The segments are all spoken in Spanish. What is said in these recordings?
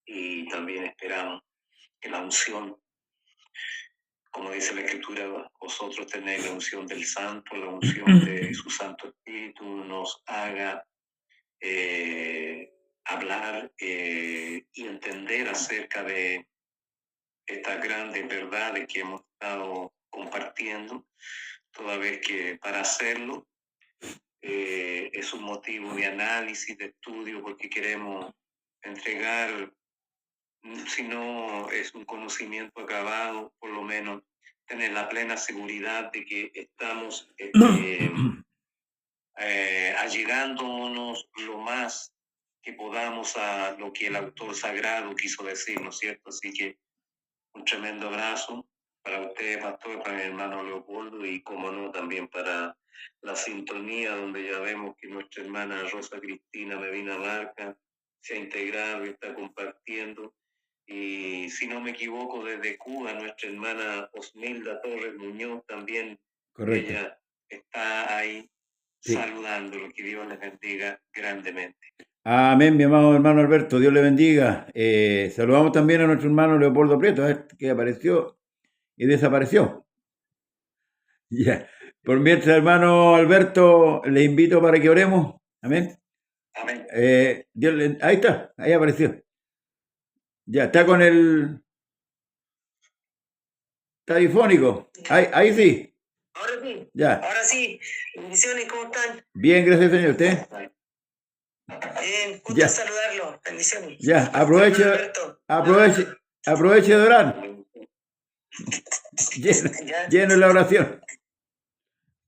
y también esperamos que la unción, como dice la Escritura, vosotros tenéis la unción del Santo, la unción de su Santo Espíritu, nos haga hablar y entender acerca de estas grandes verdades que hemos estado compartiendo, toda vez que para hacerlo es un motivo de análisis, de estudio, porque queremos entregar, si no es un conocimiento acabado, por lo menos tener la plena seguridad de que estamos allegándonos lo más que podamos a lo que el autor sagrado quiso decir, ¿no es cierto? Así que un tremendo abrazo para usted, pastor, para mi hermano Leopoldo, y como no, también para la sintonía, donde ya vemos que nuestra hermana Rosa Cristina Medina Marca se ha integrado y está compartiendo. Y si no me equivoco, desde Cuba, nuestra hermana Osmilda Torres Muñoz también. Correcto. Ella está ahí, sí, saludándolo. Que Dios les bendiga grandemente. Amén, mi amado hermano Alberto, Dios le bendiga. Saludamos también a nuestro hermano Leopoldo Prieto, que apareció y desapareció. Ya. Por mientras, hermano Alberto, le invito para que oremos. Amén. Amén. Ahí está, ahí apareció. Ya, está con el... Está difónico. Ahí sí. Ahora sí. Ya. Ahora sí. Bendiciones, ¿cómo están? Bien, gracias, señor. ¿Usted? Bien, gusto saludarlo. Bendiciones. Ya, aproveche de orar. Lleno la oración.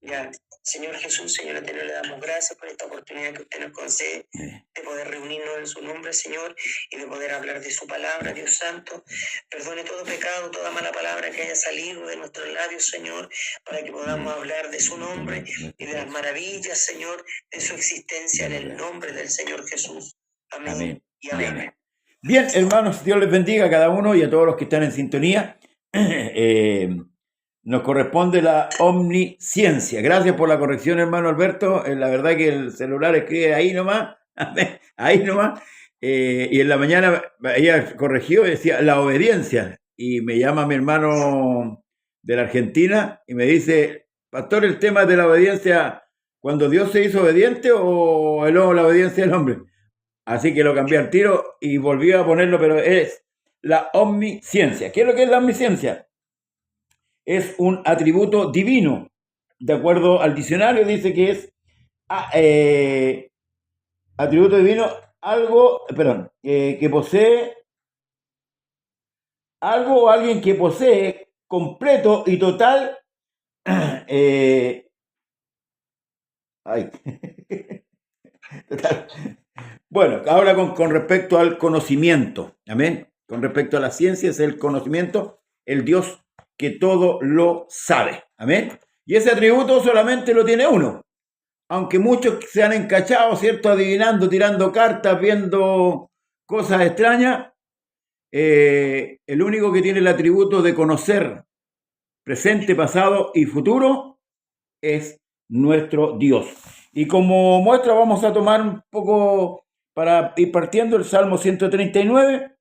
Ya, Señor Jesús, Señor eterno, le damos gracias por esta oportunidad que usted nos concede de poder reunirnos en su nombre, Señor, y de poder hablar de su palabra, Dios Santo. Perdone todo pecado, toda mala palabra que haya salido de nuestros labios, Señor, para que podamos hablar de su nombre y de las maravillas, Señor, de su existencia en el nombre del Señor Jesús. Amén. Y amén. Bien, hermanos, Dios les bendiga a cada uno y a todos los que están en sintonía. Nos corresponde la omnisciencia. Gracias por la corrección, hermano Alberto. La verdad que el celular escribe ahí nomás, ahí nomás. Y en la mañana ella corrigió y decía la obediencia. Y me llama mi hermano de la Argentina y me dice, pastor, el tema de la obediencia, ¿cuando Dios se hizo obediente o la obediencia del hombre? Así que lo cambié al tiro y volví a ponerlo, pero es la omnisciencia. ¿Qué es lo que es la omnisciencia? Es un atributo divino. De acuerdo al diccionario, dice que es atributo divino, algo, que posee, algo o alguien que posee completo y total. Total. Bueno, ahora con respecto al conocimiento, amén. Con respecto a la ciencia es el conocimiento, el Dios que todo lo sabe, amén. Y ese atributo solamente lo tiene uno, aunque muchos se han encachado, ¿cierto? Adivinando, tirando cartas, viendo cosas extrañas. El único que tiene el atributo de conocer presente, pasado y futuro es nuestro Dios. Y como muestra vamos a tomar un poco para ir partiendo el Salmo 139.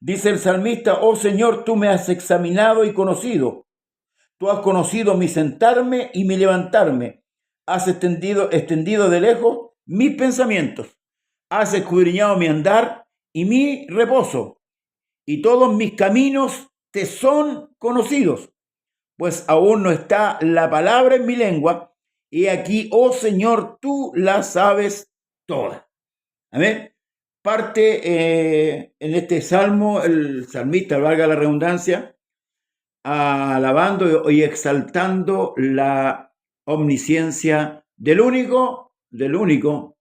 Dice el salmista, oh Señor, tú me has examinado y conocido. Tú has conocido mi sentarme y mi levantarme. Has extendido de lejos mis pensamientos. Has escudriñado mi andar y mi reposo. Y todos mis caminos te son conocidos, pues aún no está la palabra en mi lengua. Y aquí, oh Señor, tú la sabes toda. Amén. Parte en este salmo el salmista, valga la redundancia, alabando y exaltando la omnisciencia del único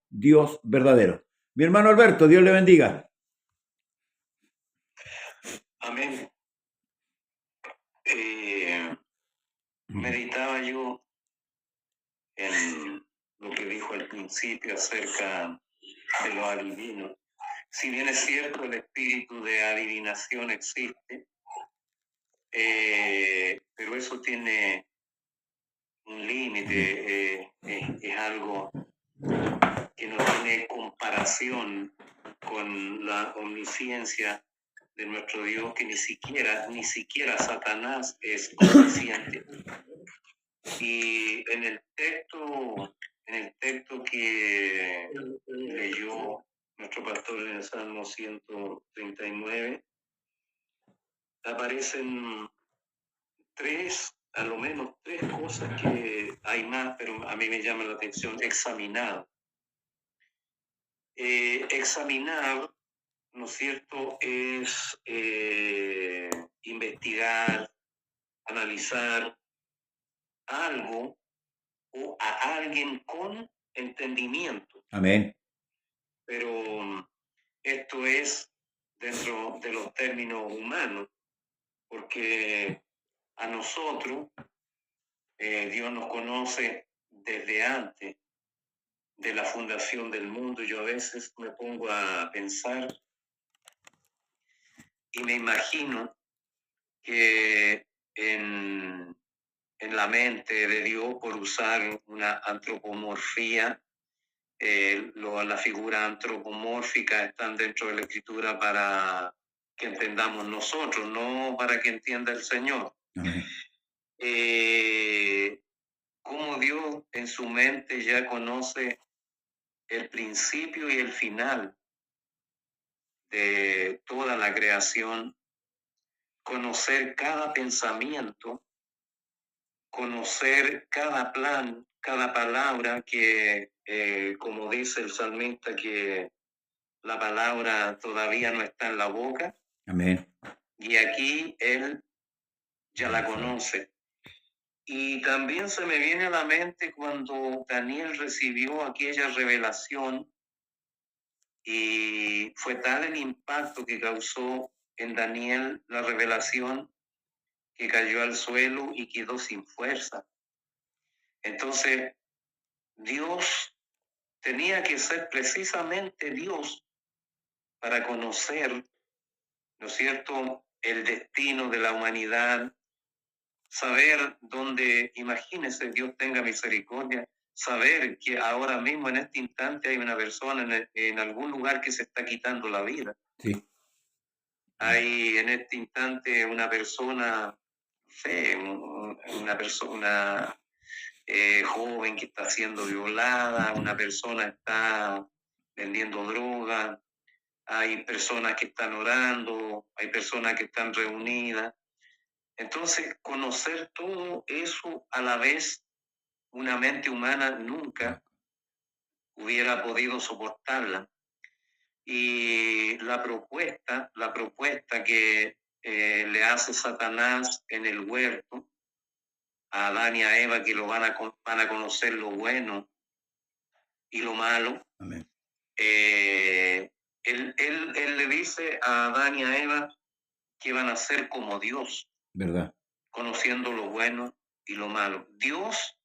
Dios verdadero. Mi hermano Alberto, Dios le bendiga. Amén. Meditaba yo en lo que dijo al principio acerca de lo adivino. Si bien es cierto, el espíritu de adivinación existe, pero eso tiene un límite, es algo que no tiene comparación con la omnisciencia de nuestro Dios, que ni siquiera Satanás es omnisciente. Y en el texto que leyó nuestro pastor en el Salmo 139, aparecen a lo menos tres cosas que hay más, pero a mí me llama la atención: examinar. Examinar, ¿no es cierto?, es investigar, analizar algo o a alguien con entendimiento. Amén. Pero esto es dentro de los términos humanos, porque a nosotros Dios nos conoce desde antes de la fundación del mundo. Yo a veces me pongo a pensar y me imagino que en la mente de Dios, por usar una antropomorfía, la figura antropomórfica están dentro de la Escritura para que entendamos nosotros, no para que entienda el Señor. Amén. Cómo Dios en su mente ya conoce el principio y el final de toda la creación, conocer cada pensamiento, conocer cada plan, cada palabra, que como dice el salmista, que la palabra todavía no está en la boca. Amén. Y aquí él ya la conoce. Y también se me viene a la mente cuando Daniel recibió aquella revelación, y fue tal el impacto que causó en Daniel la revelación, que cayó al suelo y quedó sin fuerza. Entonces, Dios tenía que ser precisamente Dios para conocer, ¿no es cierto?, el destino de la humanidad, saber dónde, imagínese, Dios tenga misericordia, saber que ahora mismo en este instante hay una persona en algún lugar que se está quitando la vida. Sí. Hay en este instante una persona, una persona joven que está siendo violada, una persona está vendiendo droga, hay personas que están orando, hay personas que están reunidas. Entonces, conocer todo eso a la vez, una mente humana nunca hubiera podido soportarla. Y la propuesta que le hace Satanás en el huerto a Adán y a Eva, que van a conocer lo bueno y lo malo. Amén. Él le dice a Adán y a Eva que van a ser como Dios, ¿Verdad? conociendo lo bueno y lo malo. Dios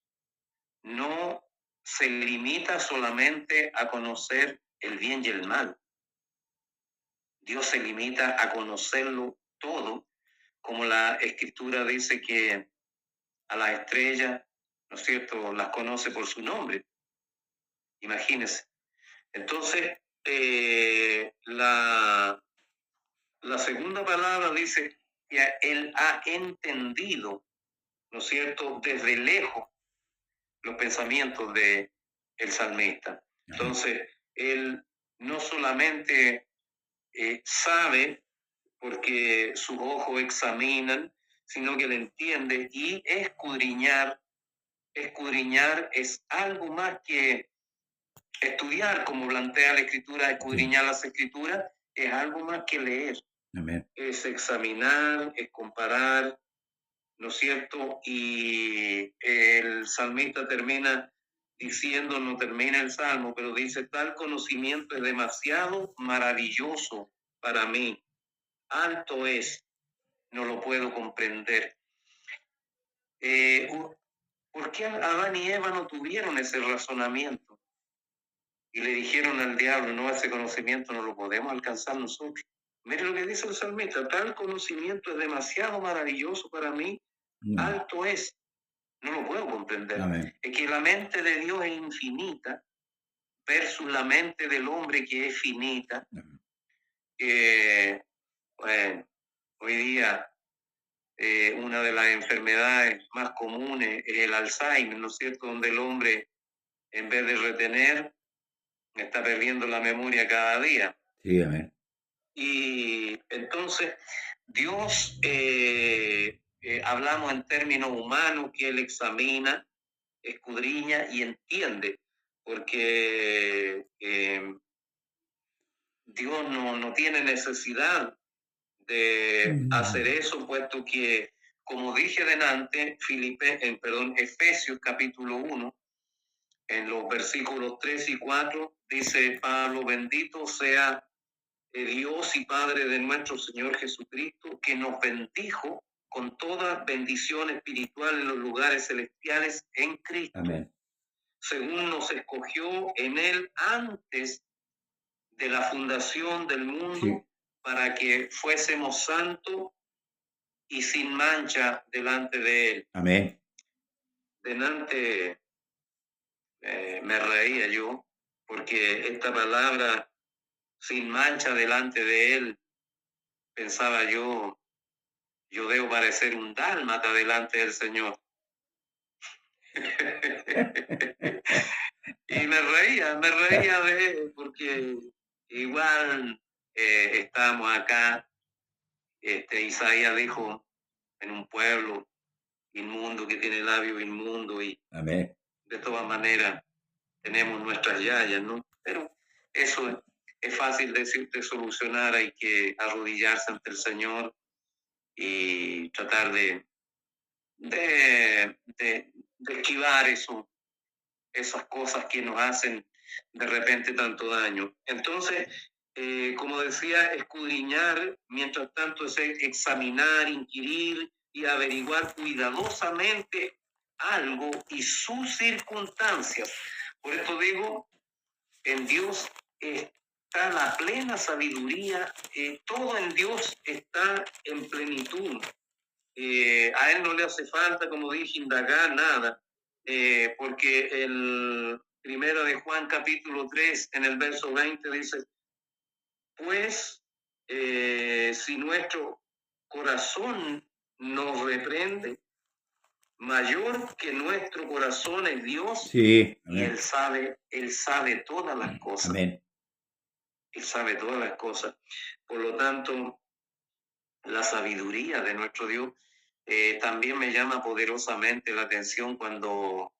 no se limita solamente a conocer el bien y el mal. Dios se limita a conocerlo todo, como la Escritura dice que a las estrellas, ¿no es cierto?, las conoce por su nombre. Imagínense. Entonces, la segunda palabra dice que él ha entendido, ¿no es cierto?, desde lejos los pensamientos de el salmista. Entonces, él no solamente sabe, porque sus ojos examinan, sino que le entiende. Y escudriñar es algo más que estudiar, como plantea la Escritura. Escudriñar las Escrituras es algo más que leer. Amén. Es examinar, es comparar, ¿no es cierto? Y el salmista termina diciendo, no termina el salmo, pero dice: tal conocimiento es demasiado maravilloso para mí, alto es, no lo puedo comprender. ¿Por qué Adán y Eva no tuvieron ese razonamiento? Y le dijeron al diablo: no, ese conocimiento no lo podemos alcanzar nosotros. Mire lo que dice el salmista: tal conocimiento es demasiado maravilloso para mí, alto es, no lo puedo comprender. Amén. Es que la mente de Dios es infinita versus la mente del hombre, que es finita. que, bueno, hoy día una de las enfermedades más comunes es el Alzheimer, ¿no es cierto? Donde el hombre, en vez de retener, está perdiendo la memoria cada día. Sí, amén. Y entonces, Dios, hablamos en términos humanos, que Él examina, escudriña y entiende, porque Dios no tiene necesidad de hacer eso, puesto que, como dije delante, Efesios capítulo 1, en los versículos 3 y 4, dice Pablo: bendito sea Dios y Padre de nuestro Señor Jesucristo, que nos bendijo con toda bendición espiritual en los lugares celestiales en Cristo. Amén. Según nos escogió en Él antes de la fundación del mundo, sí, para que fuésemos santos y sin mancha delante de Él. Amén. Delante me reía yo, porque esta palabra, sin mancha delante de Él, pensaba yo debo parecer un dálmata delante del Señor. Y me reía de él, porque igual estamos acá. Isaías dijo: en un pueblo inmundo que tiene labios inmundos, y amén, de todas maneras tenemos nuestras yayas, ¿no? Pero eso es fácil decirte solucionar. Hay que arrodillarse ante el Señor y tratar de esquivar esas cosas que nos hacen de repente tanto daño. Entonces, como decía, escudriñar, mientras tanto, es examinar, inquirir y averiguar cuidadosamente algo y sus circunstancias. Por esto digo, en Dios está la plena sabiduría, todo en Dios está en plenitud. A Él no le hace falta, como dije, indagar nada, porque el primero de Juan capítulo 3, en el verso 20, dice: pues si nuestro corazón nos reprende, mayor que nuestro corazón es Dios. Sí, y Él sabe todas las cosas. Amén. Él sabe todas las cosas. Por lo tanto, la sabiduría de nuestro Dios también me llama poderosamente la atención cuando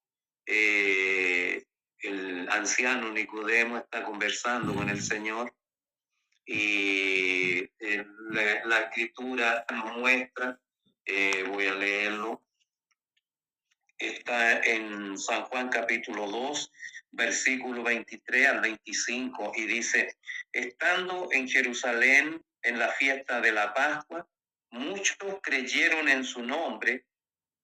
el anciano Nicodemo está conversando con el Señor, y la escritura nos muestra, voy a leerlo, está en San Juan capítulo 2, versículo 23 al 25, y dice: estando en Jerusalén en la fiesta de la Pascua, muchos creyeron en su nombre,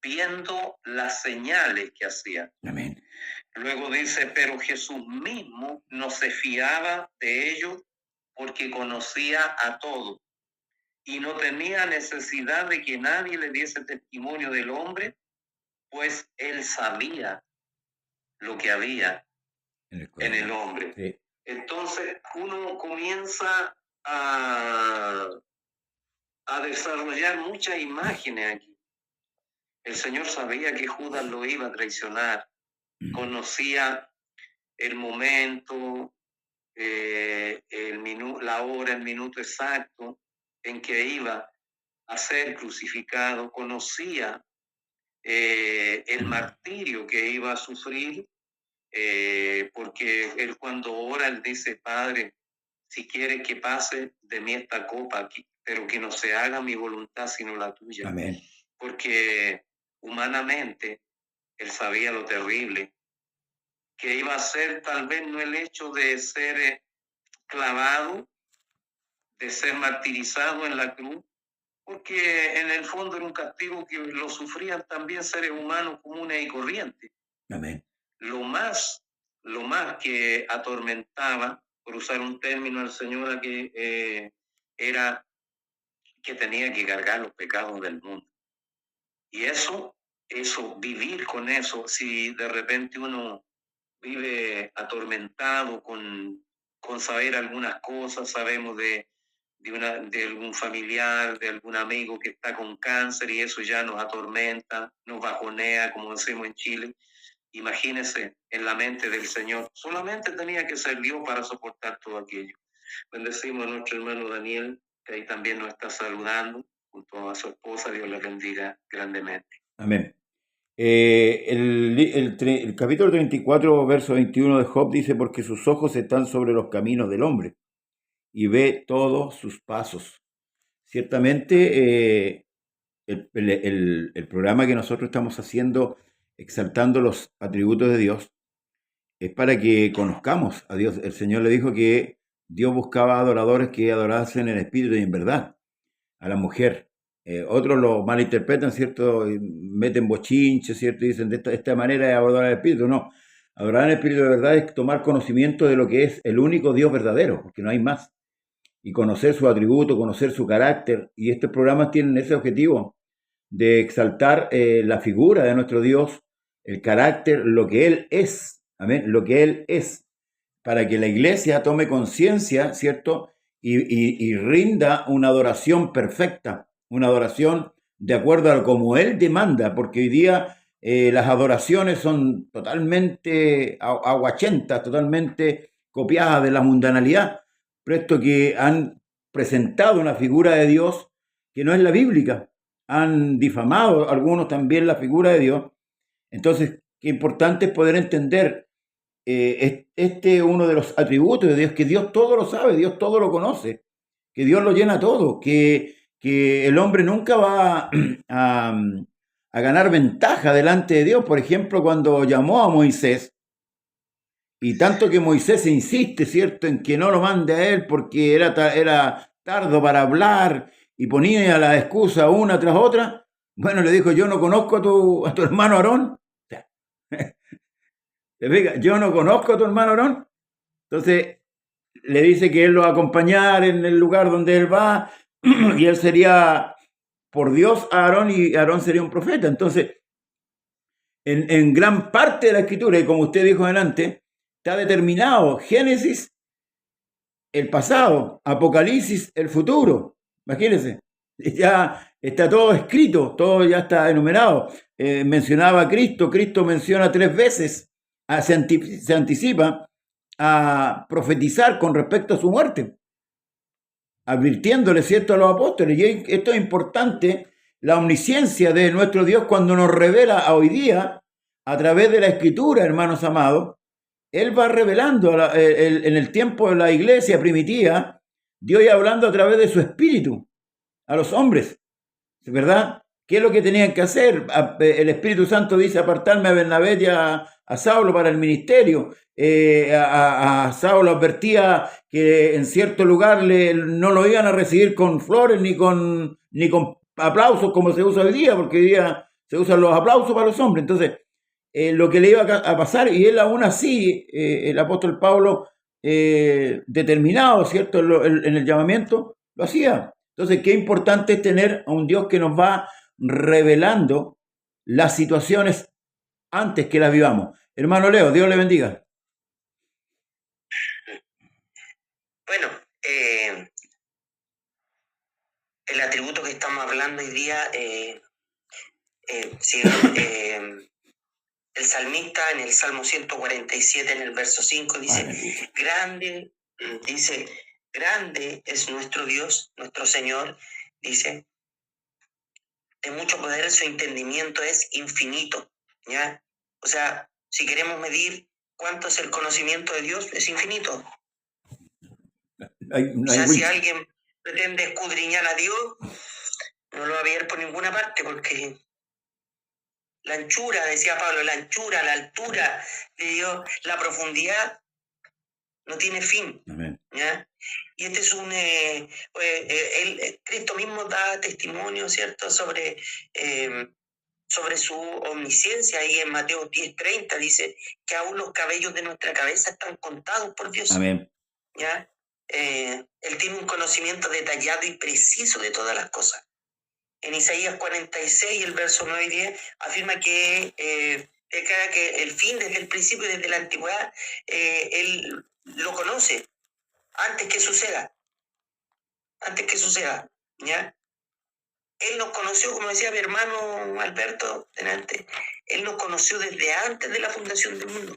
viendo las señales que hacía. Amén. Luego dice: pero Jesús mismo no se fiaba de ellos, porque conocía a todos y no tenía necesidad de que nadie le diese testimonio del hombre, pues él sabía lo que había en el hombre. Sí. Entonces uno comienza a desarrollar muchas imágenes aquí. El Señor sabía que Judas lo iba a traicionar, conocía el momento, la hora, el minuto exacto en que iba a ser crucificado, conocía el martirio que iba a sufrir, porque él, cuando ora, él dice: Padre, si quieres que pase de mí esta copa, pero que no se haga mi voluntad sino la tuya. Amén. Porque humanamente él sabía lo terrible que iba a ser, tal vez no el hecho de ser clavado, de ser martirizado en la cruz, porque en el fondo era un castigo que lo sufrían también seres humanos comunes y corrientes. Amén. Lo más que atormentaba, por usar un término, al Señor, que era que tenía que cargar los pecados del mundo. Y eso, vivir con eso, si de repente uno vive atormentado con saber algunas cosas, sabemos de de algún familiar, de algún amigo que está con cáncer y eso ya nos atormenta, nos bajonea, como decimos en Chile. Imagínese en la mente del Señor. Solamente tenía que ser Dios para soportar todo aquello. Bendecimos a nuestro hermano Daniel, que ahí también nos está saludando, junto a su esposa. Dios le bendiga grandemente. Amén. El capítulo 34, verso 21 de Job dice, porque sus ojos están sobre los caminos del hombre y ve todos sus pasos. Ciertamente, el programa que nosotros estamos haciendo, exaltando los atributos de Dios, es para que conozcamos a Dios. El Señor le dijo que Dios buscaba adoradores que adorasen en espíritu y en verdad a la mujer. Otros lo malinterpretan, ¿cierto? Y meten bochinches, ¿cierto? Y dicen de esta manera es adorar al espíritu. No, adorar al espíritu de verdad es tomar conocimiento de lo que es el único Dios verdadero, porque no hay más. Y conocer su atributo, conocer su carácter. Y estos programas tienen ese objetivo de exaltar la figura de nuestro Dios, el carácter, lo que Él es. Amén. Lo que Él es. Para que la iglesia tome conciencia, ¿cierto? Y rinda una adoración perfecta, una adoración de acuerdo a como Él demanda, porque hoy día las adoraciones son totalmente aguachentas, totalmente copiadas de la mundanalidad, puesto que han presentado una figura de Dios que no es la bíblica. Han difamado algunos también la figura de Dios. Entonces, qué importante es poder entender este es uno de los atributos de Dios, que Dios todo lo sabe, Dios todo lo conoce, que Dios lo llena todo, que el hombre nunca va a ganar ventaja delante de Dios. Por ejemplo, cuando llamó a Moisés, y tanto que Moisés insiste, ¿cierto?, en que no lo mande a él porque era tardo para hablar y ponía la excusa una tras otra. Bueno, le dijo, yo no conozco a tu hermano Aarón. ¿Te fijas? Yo no conozco a tu hermano Aarón. Entonces le dice que él lo va a acompañar en el lugar donde él va y él sería por Dios a Aarón y Aarón sería un profeta. Entonces, en gran parte de la escritura, y como usted dijo adelante, está determinado Génesis, el pasado, Apocalipsis, el futuro. Imagínense, ya está todo escrito, todo ya está enumerado. Mencionaba a Cristo, Cristo menciona 3 veces, se anticipa a profetizar con respecto a su muerte, advirtiéndole, ¿cierto?, a los apóstoles. Y esto es importante, la omnisciencia de nuestro Dios cuando nos revela a hoy día, a través de la Escritura, hermanos amados. Él va revelando en el tiempo de la iglesia primitiva, Dios iba hablando a través de su espíritu a los hombres, ¿verdad? ¿Qué es lo que tenían que hacer? El Espíritu Santo dice apartarme a Bernabé y a Saulo para el ministerio. A Saulo advertía que en cierto lugar no lo iban a recibir con flores ni con aplausos como se usa hoy día, porque hoy día se usan los aplausos para los hombres. Entonces, lo que le iba a pasar, y él aún así, el apóstol Pablo, determinado, ¿cierto?, en el llamamiento, lo hacía. Entonces, qué importante es tener a un Dios que nos va revelando las situaciones antes que las vivamos. Hermano Leo, Dios le bendiga. Bueno, el atributo que estamos hablando hoy día, el salmista en el Salmo 147, en el verso 5, dice, grande es nuestro Dios, nuestro Señor, dice, de mucho poder, su entendimiento es infinito, ¿ya? O sea, si queremos medir cuánto es el conocimiento de Dios, es infinito. O sea, si alguien pretende escudriñar a Dios, no lo va a ver por ninguna parte, porque la anchura, decía Pablo, la anchura, la altura de Dios, la profundidad, no tiene fin. Amén. ¿Ya? Y este es Cristo mismo da testimonio, ¿cierto?, sobre su omnisciencia. Ahí en Mateo 10:30 dice que aún los cabellos de nuestra cabeza están contados por Dios. Amén. ¿Ya? Él tiene un conocimiento detallado y preciso de todas las cosas. En Isaías 46, el verso 9 y 10, afirma que declara que el fin desde el principio y desde la antigüedad, él lo conoce antes que suceda. antes que suceda, ¿ya? Él nos conoció, como decía mi hermano Alberto delante, Él nos conoció desde antes de la fundación del mundo.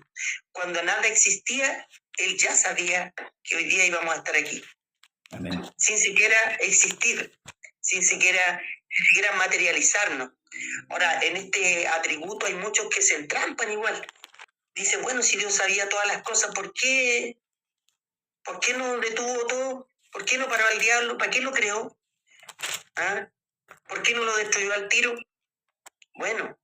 Cuando nada existía, Él ya sabía que hoy día íbamos a estar aquí. Amén. Sin siquiera existir, sin siquiera materializarnos. Ahora, en este atributo hay muchos que se entrampan igual. Dicen, bueno, si Dios sabía todas las cosas, ¿por qué no detuvo todo? ¿Por qué no paró al diablo? ¿Para qué lo creó? ¿Ah? ¿Por qué no lo destruyó al tiro? Bueno,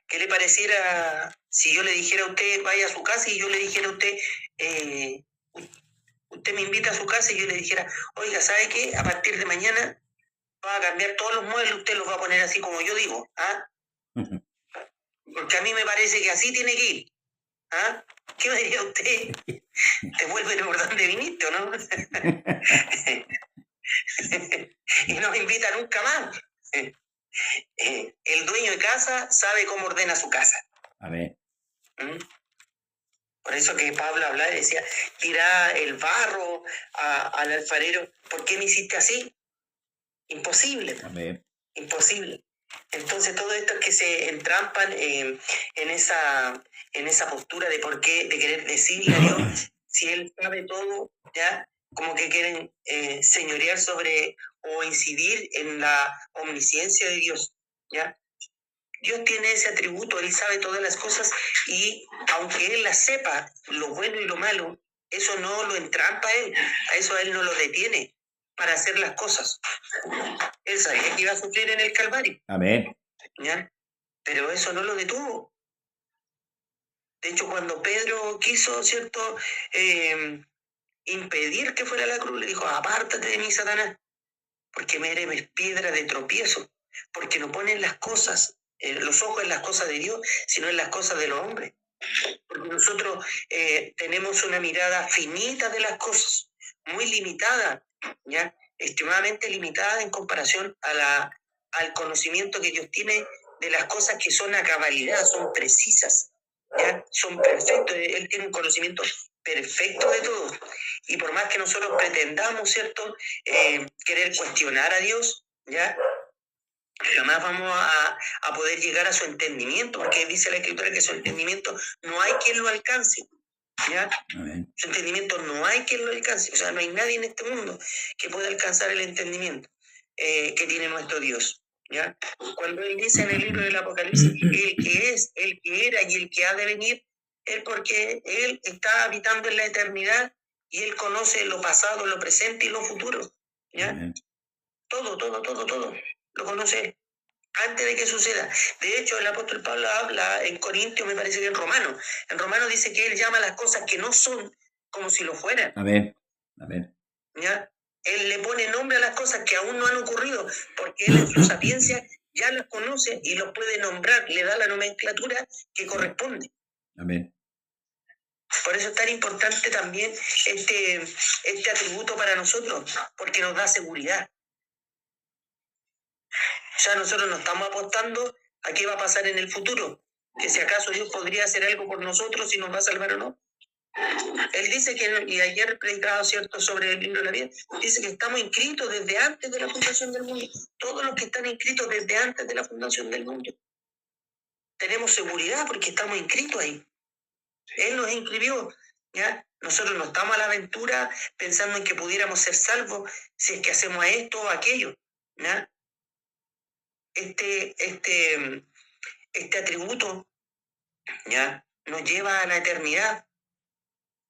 ¿qué le pareciera si yo le dijera a usted, vaya a su casa, y yo le dijera a usted, usted me invita a su casa y yo le dijera, oiga, ¿sabe qué? A partir de mañana va a cambiar todos los muebles, usted los va a poner así como yo digo, ¿ah? Porque a mí me parece que así tiene que ir, ¿ah? ¿Qué me diría usted? ¿Te vuelve por donde viniste o no? Y no me invita nunca más. El dueño de casa sabe cómo ordena su casa. Amén. Por eso que Pablo hablaba y decía, tira el barro al alfarero. ¿Por qué me hiciste así? Imposible. Amén. Imposible. Entonces todos estos que se entrampan en esa postura de por qué, de querer decirle a Dios, si Él sabe todo, ya como que quieren señorear sobre o incidir en la omnisciencia de Dios, ¿ya? Dios tiene ese atributo, Él sabe todas las cosas, y aunque Él las sepa, lo bueno y lo malo, eso no lo entrampa a Él, a eso a Él no lo detiene para hacer las cosas. Él sabía que iba a sufrir en el Calvario. Amén. ¿Ya? Pero eso no lo detuvo. De hecho, cuando Pedro quiso, ¿cierto?, impedir que fuera a la cruz, le dijo, apártate de mí, Satanás, porque me eres piedra de tropiezo, porque no pones las cosas, los ojos en las cosas de Dios, sino en las cosas de los hombres. Porque nosotros tenemos una mirada finita de las cosas, muy limitada, ¿ya? Extremadamente limitada en comparación al conocimiento que Dios tiene de las cosas que son a cabalidad, son precisas, ¿ya? Son perfectos. Él tiene un conocimiento perfecto de todo. Y por más que nosotros pretendamos, ¿cierto?, querer cuestionar a Dios, ¿ya?, jamás vamos a poder llegar a su entendimiento, porque dice la Escritura que su entendimiento no hay quien lo alcance, ¿ya? Amén. Su entendimiento no hay quien lo alcance, o sea, no hay nadie en este mundo que pueda alcanzar el entendimiento que tiene nuestro Dios, ¿ya? Cuando Él dice en el libro del Apocalipsis, el que es, el que era y el que ha de venir, Él, porque Él está habitando en la eternidad y Él conoce lo pasado, lo presente y lo futuro, ¿ya? Amén. Todo lo conoce antes de que suceda. De hecho, el apóstol Pablo habla en Corintios, me parece que en Romanos. En Romanos dice que él llama las cosas que no son como si lo fueran. Amén. Amén. ¿Ya? Él le pone nombre a las cosas que aún no han ocurrido, porque él en su sapiencia ya las conoce y los puede nombrar, le da la nomenclatura que corresponde. Amén. Por eso es tan importante también este atributo para nosotros, porque nos da seguridad. O sea, nosotros no estamos apostando a qué va a pasar en el futuro, que si acaso Dios podría hacer algo por nosotros, si nos va a salvar o no. Él dice que, y ayer predicaba, ¿cierto?, sobre el libro de la vida, dice que estamos inscritos desde antes de la fundación del mundo. Todos los que están inscritos desde antes de la fundación del mundo. Tenemos seguridad porque estamos inscritos ahí. Él nos inscribió, ¿ya? Nosotros no estamos a la aventura pensando en que pudiéramos ser salvos si es que hacemos esto o aquello, ¿ya? Este atributo, ¿ya?, nos lleva a la eternidad,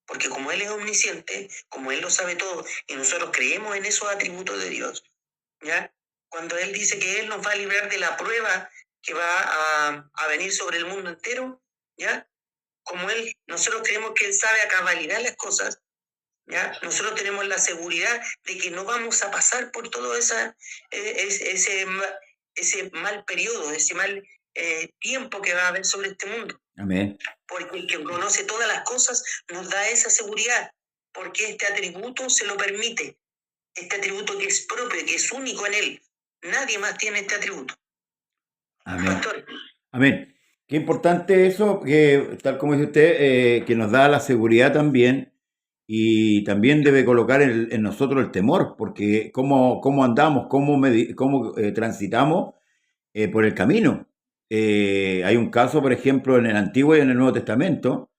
porque como Él es omnisciente, como Él lo sabe todo, y nosotros creemos en esos atributos de Dios, ¿ya? Cuando Él dice que Él nos va a librar de la prueba que va a venir sobre el mundo entero, ¿ya? Como nosotros creemos que Él sabe a cabalidad las cosas, ¿ya? Nosotros tenemos la seguridad de que no vamos a pasar por todo ese mal periodo, ese mal tiempo que va a haber sobre este mundo. Amén. Porque el que conoce todas las cosas nos da esa seguridad, porque este atributo se lo permite, este atributo que es propio, que es único en Él. Nadie más tiene este atributo. Amén. Pastor. Amén. Qué importante eso, que tal como dice usted, que nos da la seguridad también y también debe colocar en nosotros el temor, porque cómo andamos, cómo transitamos por el camino. Hay un caso, por ejemplo, en el Antiguo y en el Nuevo Testamento,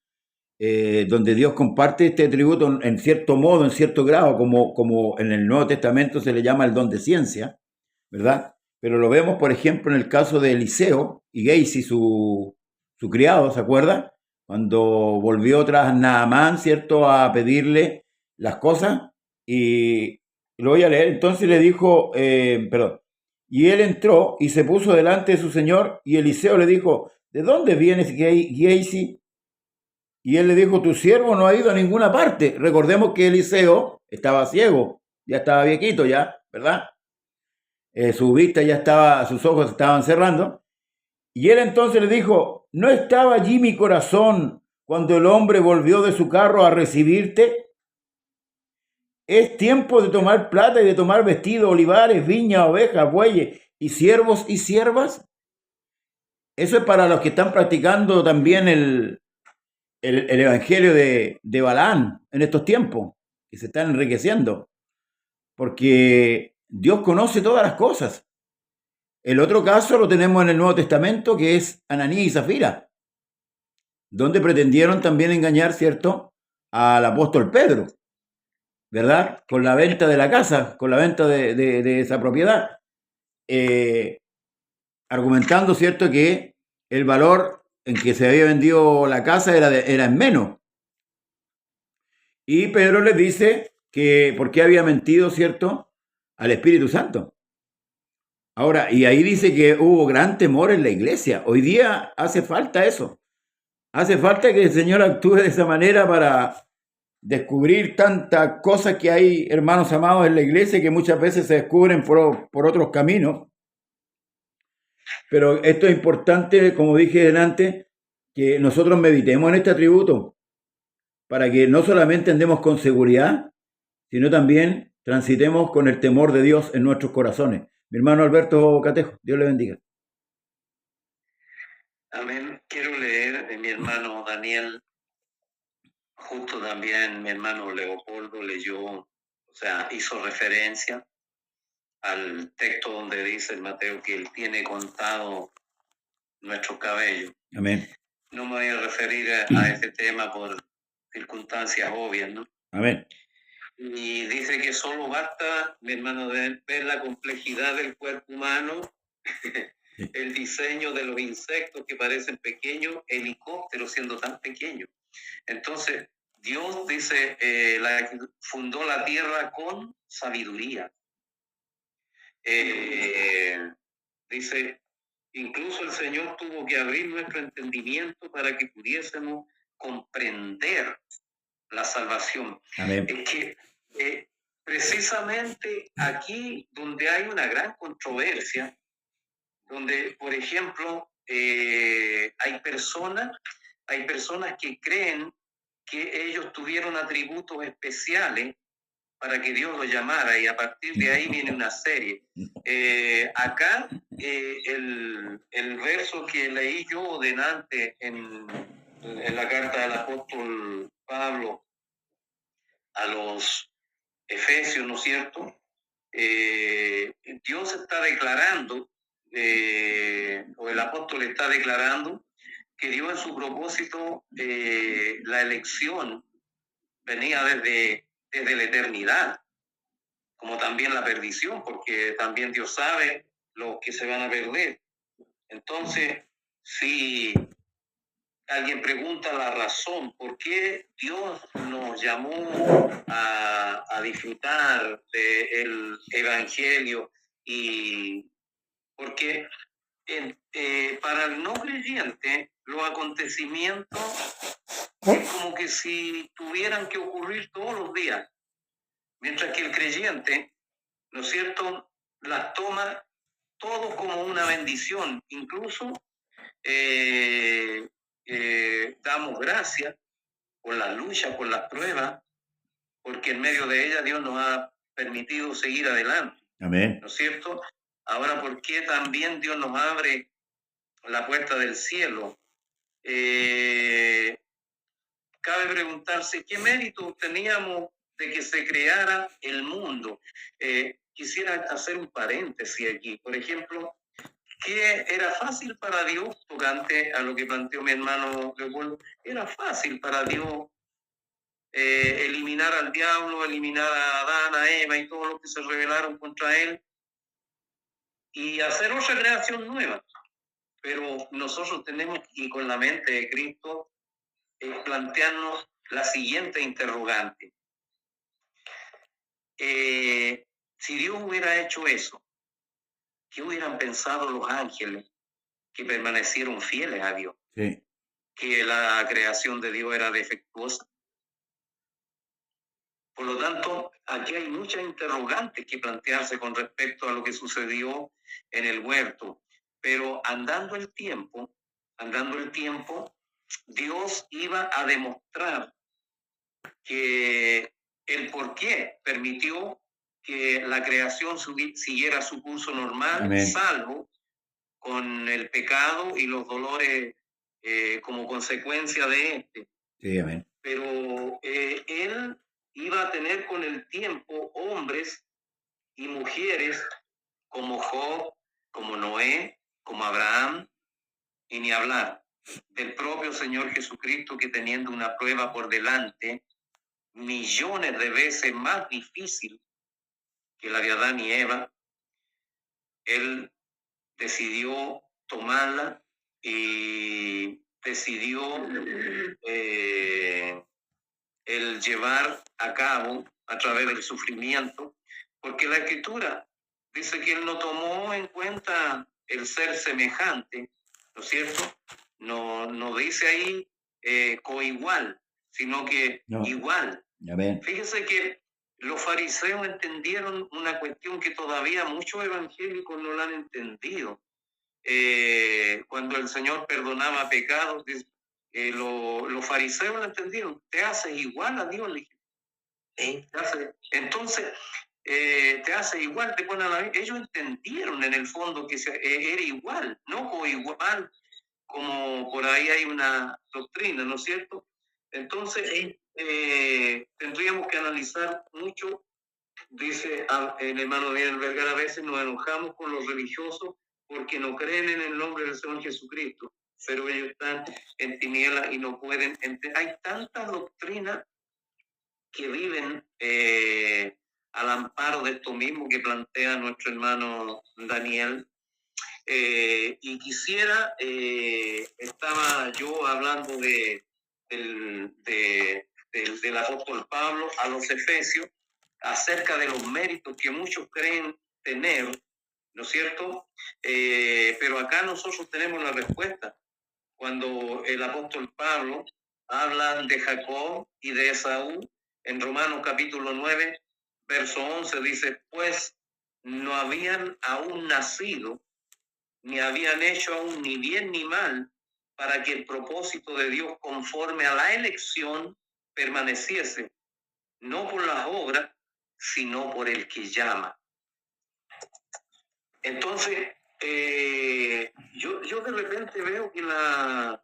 donde Dios comparte este atributo en cierto modo, en cierto grado, como en el Nuevo Testamento se le llama el don de ciencia, ¿verdad? Pero lo vemos, por ejemplo, en el caso de Eliseo y Gehazi, su criado, ¿se acuerda? Cuando volvió tras Naamán, ¿cierto?, a pedirle las cosas, y lo voy a leer. Entonces le dijo, perdón, y él entró y se puso delante de su señor, y Eliseo le dijo, ¿de dónde vienes, Gehazi? Y él le dijo, tu siervo no ha ido a ninguna parte. Recordemos que Eliseo estaba ciego, ya estaba viejito ya, ¿verdad? Su vista ya estaba, sus ojos estaban cerrando. Y él entonces le dijo, ¿no estaba allí mi corazón cuando el hombre volvió de su carro a recibirte? Es tiempo de tomar plata y de tomar vestido, olivares, viñas, ovejas, bueyes y siervos y siervas. Eso es para los que están practicando también el evangelio de Balaán en estos tiempos, que se están enriqueciendo, porque Dios conoce todas las cosas. El otro caso lo tenemos en el Nuevo Testamento, que es Ananías y Zafira, donde pretendieron también engañar, ¿cierto?, al apóstol Pedro, ¿verdad? Con la venta de la casa, con la venta de esa propiedad, argumentando, ¿cierto?, que el valor en que se había vendido la casa era en menos. Y Pedro les dice que por qué había mentido, ¿cierto?, al Espíritu Santo. Ahora, y ahí dice que hubo gran temor en la iglesia. Hoy día hace falta eso. Hace falta que el Señor actúe de esa manera para descubrir tantas cosas que hay, hermanos amados, en la iglesia, que muchas veces se descubren por otros caminos. Pero esto es importante, como dije delante, que nosotros meditemos en este atributo, para que no solamente andemos con seguridad, sino también transitemos con el temor de Dios en nuestros corazones. Mi hermano Alberto Catejo, Dios le bendiga. Amén. Quiero leer de mi hermano Daniel, justo también mi hermano Leopoldo leyó, o sea, hizo referencia al texto donde dice el Mateo que él tiene contado nuestros cabellos. Amén. No me voy a referir a este tema por circunstancias obvias, ¿no? Amén. Y dice que solo basta, mi hermano, de ver la complejidad del cuerpo humano, el diseño de los insectos que parecen pequeños, helicópteros siendo tan pequeños. Entonces, Dios dice, fundó la tierra con sabiduría. Dice, incluso el Señor tuvo que abrir nuestro entendimiento para que pudiésemos comprender la salvación. Amén. Es que precisamente aquí donde hay una gran controversia, donde, por ejemplo, hay personas que creen que ellos tuvieron atributos especiales para que Dios los llamara, y a partir de ahí viene una serie. Acá, el verso que leí yo delante en la carta del apóstol Pablo a los Efesios, ¿no es cierto? Dios está declarando, o el apóstol está declarando, que Dios en su propósito, la elección venía desde la eternidad, como también la perdición, porque también Dios sabe los que se van a perder. Entonces, si alguien pregunta la razón por qué Dios nos llamó a disfrutar del Evangelio, y porque para el no creyente los acontecimientos es como que si tuvieran que ocurrir todos los días, mientras que el creyente, ¿no es cierto?, las toma todo como una bendición. Incluso damos gracias por las luchas, por las pruebas, porque en medio de ellas Dios nos ha permitido seguir adelante. Amén. ¿No es cierto? Ahora, ¿por qué también Dios nos abre la puerta del cielo? cabe preguntarse qué mérito teníamos de que se creara el mundo. Quisiera hacer un paréntesis aquí. Por ejemplo, que era fácil para Dios, tocante a lo que planteó mi hermano Leopoldo, era fácil para Dios eliminar al diablo, eliminar a Adán, a Eva y todos los que se rebelaron contra él y hacer otra creación nueva. Pero nosotros tenemos, y con la mente de Cristo, plantearnos la siguiente interrogante. Si Dios hubiera hecho eso, ¿qué hubieran pensado los ángeles que permanecieron fieles a Dios? Sí. Que la creación de Dios era defectuosa. Por lo tanto, aquí hay muchas interrogantes que plantearse con respecto a lo que sucedió en el huerto. Pero andando el tiempo, Dios iba a demostrar que el por qué permitió que la creación siguiera su curso normal, Amén. salvo con el pecado y los dolores como consecuencia de este. Sí, amén. Pero él iba a tener con el tiempo hombres y mujeres como Job, como Noé, como Abraham, y ni hablar del propio Señor Jesucristo, que teniendo una prueba por delante millones de veces más difícil que la de Adán y Eva, él decidió tomarla y decidió el llevar a cabo a través del sufrimiento, porque la Escritura dice que él no tomó en cuenta el ser semejante, ¿no es cierto? No dice ahí coigual, sino que No. igual. Amén. Fíjese que los fariseos entendieron una cuestión que todavía muchos evangélicos no la han entendido. Cuando el Señor perdonaba pecados, los fariseos lo entendieron. Te haces igual a Dios. Entonces, te hace igual, te ponen a la... Ellos entendieron en el fondo que era igual, no coigual, como por ahí hay una doctrina, ¿no es cierto? Entonces, tendríamos que analizar mucho. Dice el hermano Daniel Vergara, a veces nos enojamos con los religiosos porque no creen en el nombre del Señor Jesucristo, pero ellos están en tinieblas y no pueden entender. Hay tantas doctrinas que viven al amparo de esto mismo que plantea nuestro hermano Daniel. Y quisiera, estaba yo hablando del apóstol Pablo a los Efesios, acerca de los méritos que muchos creen tener, ¿no es cierto? Pero acá nosotros tenemos la respuesta. Cuando el apóstol Pablo habla de Jacob y de Esaú, en Romanos capítulo 9, verso 11, dice, pues no habían aún nacido, ni habían hecho aún ni bien ni mal, para que el propósito de Dios conforme a la elección permaneciese, no por las obras, sino por el que llama. Entonces, yo de repente veo que la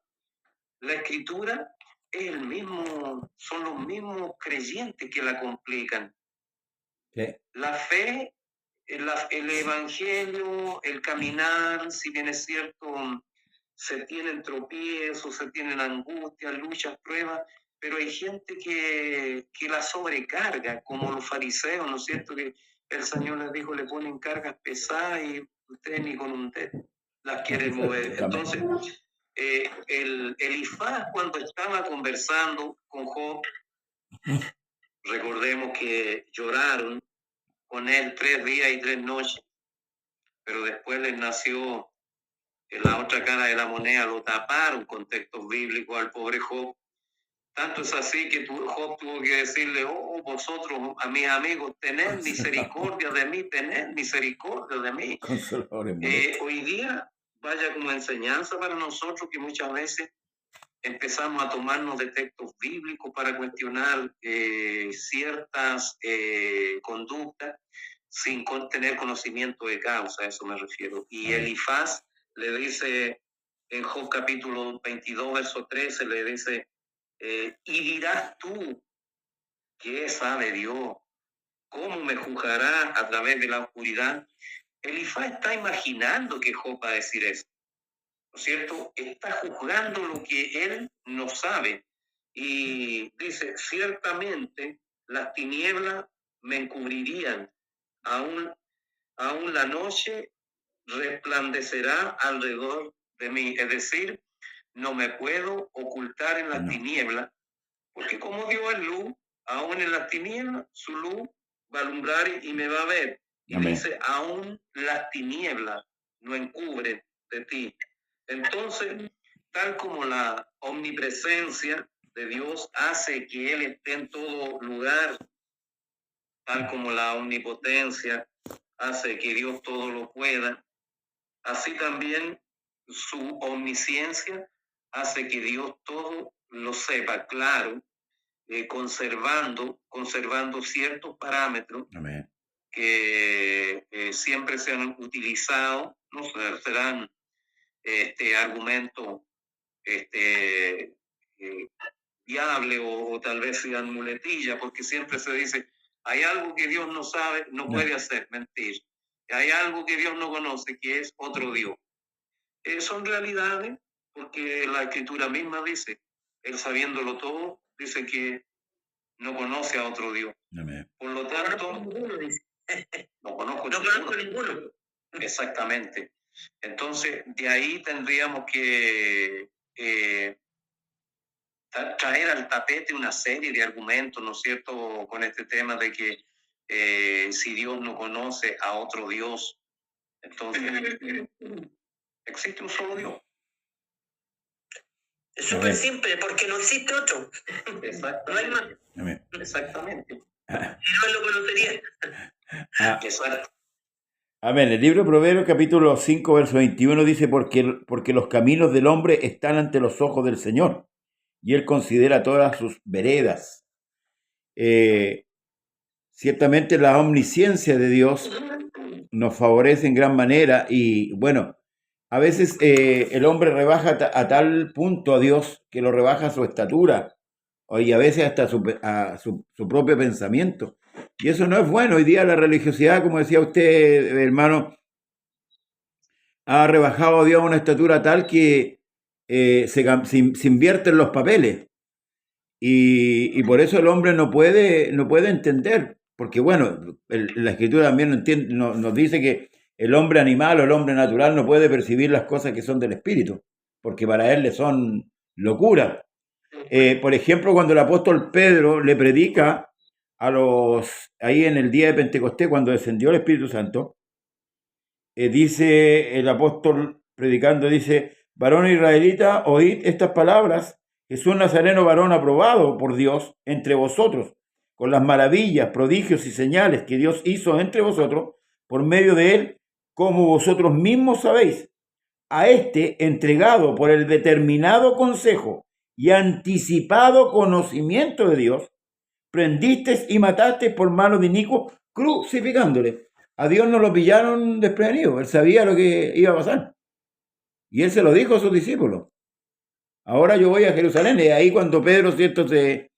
Escritura es el mismo, son los mismos creyentes que la complican. Sí. La fe, el evangelio, el caminar, si bien es cierto, se tienen tropiezos, se tienen angustias, luchas, pruebas, pero hay gente que la sobrecarga, como los fariseos, ¿no es cierto? Que el Señor les dijo, le ponen cargas pesadas y ustedes ni con un dedo las quieren mover. Entonces, el Elifaz, cuando estaba conversando con Job, recordemos que lloraron con él 3 días y 3 noches, pero después les nació en la otra cara de la moneda, lo taparon con textos bíblicos al pobre Job. Tanto es así que Job tuvo que decirle, oh, vosotros, a mis amigos, tened misericordia de mí, tened misericordia de mí. Hoy día, vaya como enseñanza para nosotros, que muchas veces empezamos a tomarnos de textos bíblicos para cuestionar ciertas conductas sin tener conocimiento de causa, a eso me refiero. Y Elifaz le dice en Job capítulo 22, verso 13, le dice, y dirás tú, ¿qué sabe Dios? ¿Cómo me juzgará a través de la oscuridad? Elifaz está imaginando que Job va a decir eso, ¿no es cierto? Está juzgando lo que él no sabe. Y dice, ciertamente las tinieblas me encubrirían, aún la noche resplandecerá alrededor de mí. Es decir, no me puedo ocultar en las tinieblas, porque como Dios es luz, aún en las tinieblas, su luz va a alumbrar y me va a ver. Y Amén. dice, aún las tinieblas no encubren de ti. Entonces, tal como la omnipresencia de Dios hace que Él esté en todo lugar, tal como la omnipotencia hace que Dios todo lo pueda, así también su omnisciencia hace que Dios todo lo sepa claro, conservando ciertos parámetros. Amén. Que siempre se han utilizado, no serán argumentos viables o tal vez sean muletillas, porque siempre se dice, hay algo que Dios no sabe, no puede hacer, mentir. Hay algo que Dios no conoce, que es otro Dios. Son realidades, porque la Escritura misma dice, Él sabiéndolo todo, dice que no conoce a otro Dios. Amén. Por lo tanto, no conozco ninguno. Exactamente. Entonces, de ahí tendríamos que traer al tapete una serie de argumentos, ¿no es cierto?, con este tema de que si Dios no conoce a otro Dios, entonces existe un solo Dios. Es súper simple, porque no existe otro. No hay más. Amén. Exactamente. Si no lo conocería. Exacto. Amén. El libro de Proverbios, capítulo 5, verso 21, dice, porque los caminos del hombre están ante los ojos del Señor, y Él considera todas sus veredas. Ciertamente la omnisciencia de Dios nos favorece en gran manera, y bueno, a veces el hombre rebaja a tal punto a Dios que lo rebaja a su estatura, y a veces hasta a su propio pensamiento. Y eso no es bueno. Hoy día la religiosidad, como decía usted, hermano, ha rebajado a Dios a una estatura tal que se invierten los papeles. Y por eso el hombre no puede entender. Porque bueno, la Escritura también nos dice que el hombre animal o el hombre natural no puede percibir las cosas que son del Espíritu, porque para él le son locura. Por ejemplo, cuando el apóstol Pedro le predica ahí en el día de Pentecostés, cuando descendió el Espíritu Santo, dice el apóstol predicando, dice, varón israelita, oíd estas palabras, Jesús Nazareno, varón aprobado por Dios entre vosotros, con las maravillas, prodigios y señales que Dios hizo entre vosotros, por medio de él, como vosotros mismos sabéis, a este entregado por el determinado consejo y anticipado conocimiento de Dios, prendisteis y matasteis por mano de inicuo, crucificándole. A Dios no lo pillaron desprevenido, él sabía lo que iba a pasar. Y él se lo dijo a sus discípulos. Ahora yo voy a Jerusalén, y ahí cuando Pedro, ¿cierto?, se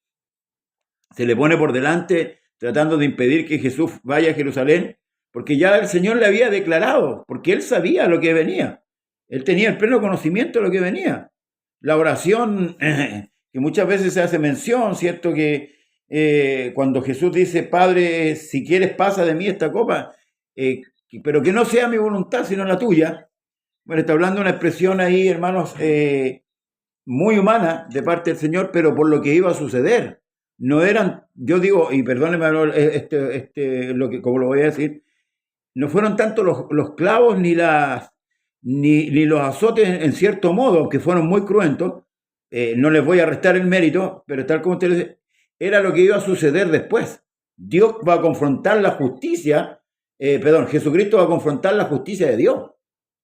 le pone por delante tratando de impedir que Jesús vaya a Jerusalén, porque ya el Señor le había declarado, porque él sabía lo que venía. Él tenía el pleno conocimiento de lo que venía. La oración, que muchas veces se hace mención, ¿cierto?, que cuando Jesús dice, Padre, si quieres pasa de mí esta copa, pero que no sea mi voluntad sino la tuya. Bueno, está hablando una expresión ahí, hermanos, muy humana de parte del Señor, pero por lo que iba a suceder. No eran, yo digo, y perdóneme como lo voy a decir, no fueron tanto los clavos ni los azotes en cierto modo, aunque fueron muy cruentos. No les voy a restar el mérito, pero tal como usted le dice, era lo que iba a suceder después. Dios va a confrontar la justicia, Jesucristo va a confrontar la justicia de Dios.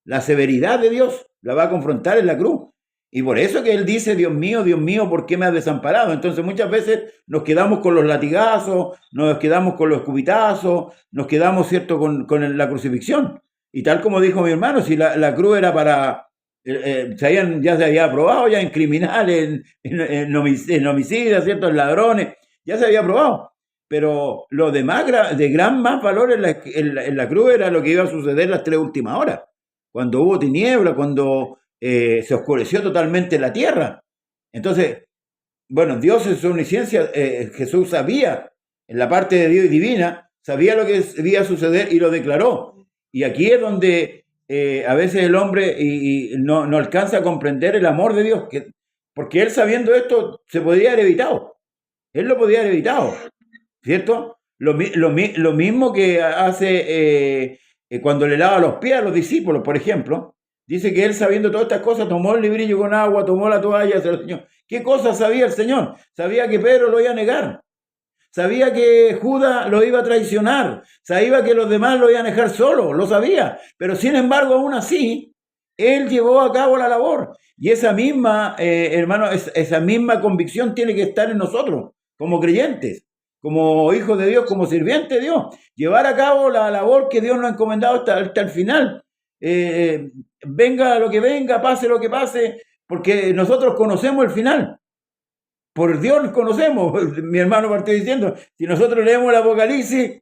La severidad de Dios la va a confrontar en la cruz. Y por eso que él dice, Dios mío, ¿por qué me has desamparado? Entonces muchas veces nos quedamos con los latigazos, nos quedamos con los escupitazos, nos quedamos, ¿cierto?, con la crucifixión. Y tal como dijo mi hermano, si la cruz era Ya se había probado ya en criminales, en homicidas, ¿cierto? En ladrones, ya se había probado. Pero lo de gran más valor en la cruz era lo que iba a suceder las 3 últimas horas, cuando hubo tiniebla, cuando se oscureció totalmente la tierra. Entonces, bueno, Dios en su omnisciencia, Jesús sabía, en la parte de Dios divina, sabía lo que iba a suceder y lo declaró. Y aquí es donde a veces el hombre no alcanza a comprender el amor de Dios, porque él sabiendo esto se podía haber evitado. Él lo podía haber evitado, ¿cierto? Lo mismo que hace cuando le lava los pies a los discípulos, por ejemplo. Dice que él, sabiendo todas estas cosas, tomó el librillo con agua, tomó la toalla, se lo enseñó. ¿Qué cosa sabía el Señor? Sabía que Pedro lo iba a negar. Sabía que Judas lo iba a traicionar. Sabía que los demás lo iban a dejar solo. Lo sabía. Pero sin embargo, aún así, él llevó a cabo la labor. Y esa misma, hermano, esa misma convicción tiene que estar en nosotros, como creyentes, como hijos de Dios, como sirvientes de Dios. Llevar a cabo la labor que Dios nos ha encomendado hasta el final. Venga lo que venga, pase lo que pase, porque nosotros conocemos el final. Por Dios conocemos. Mi hermano partió diciendo, si nosotros leemos el Apocalipsis,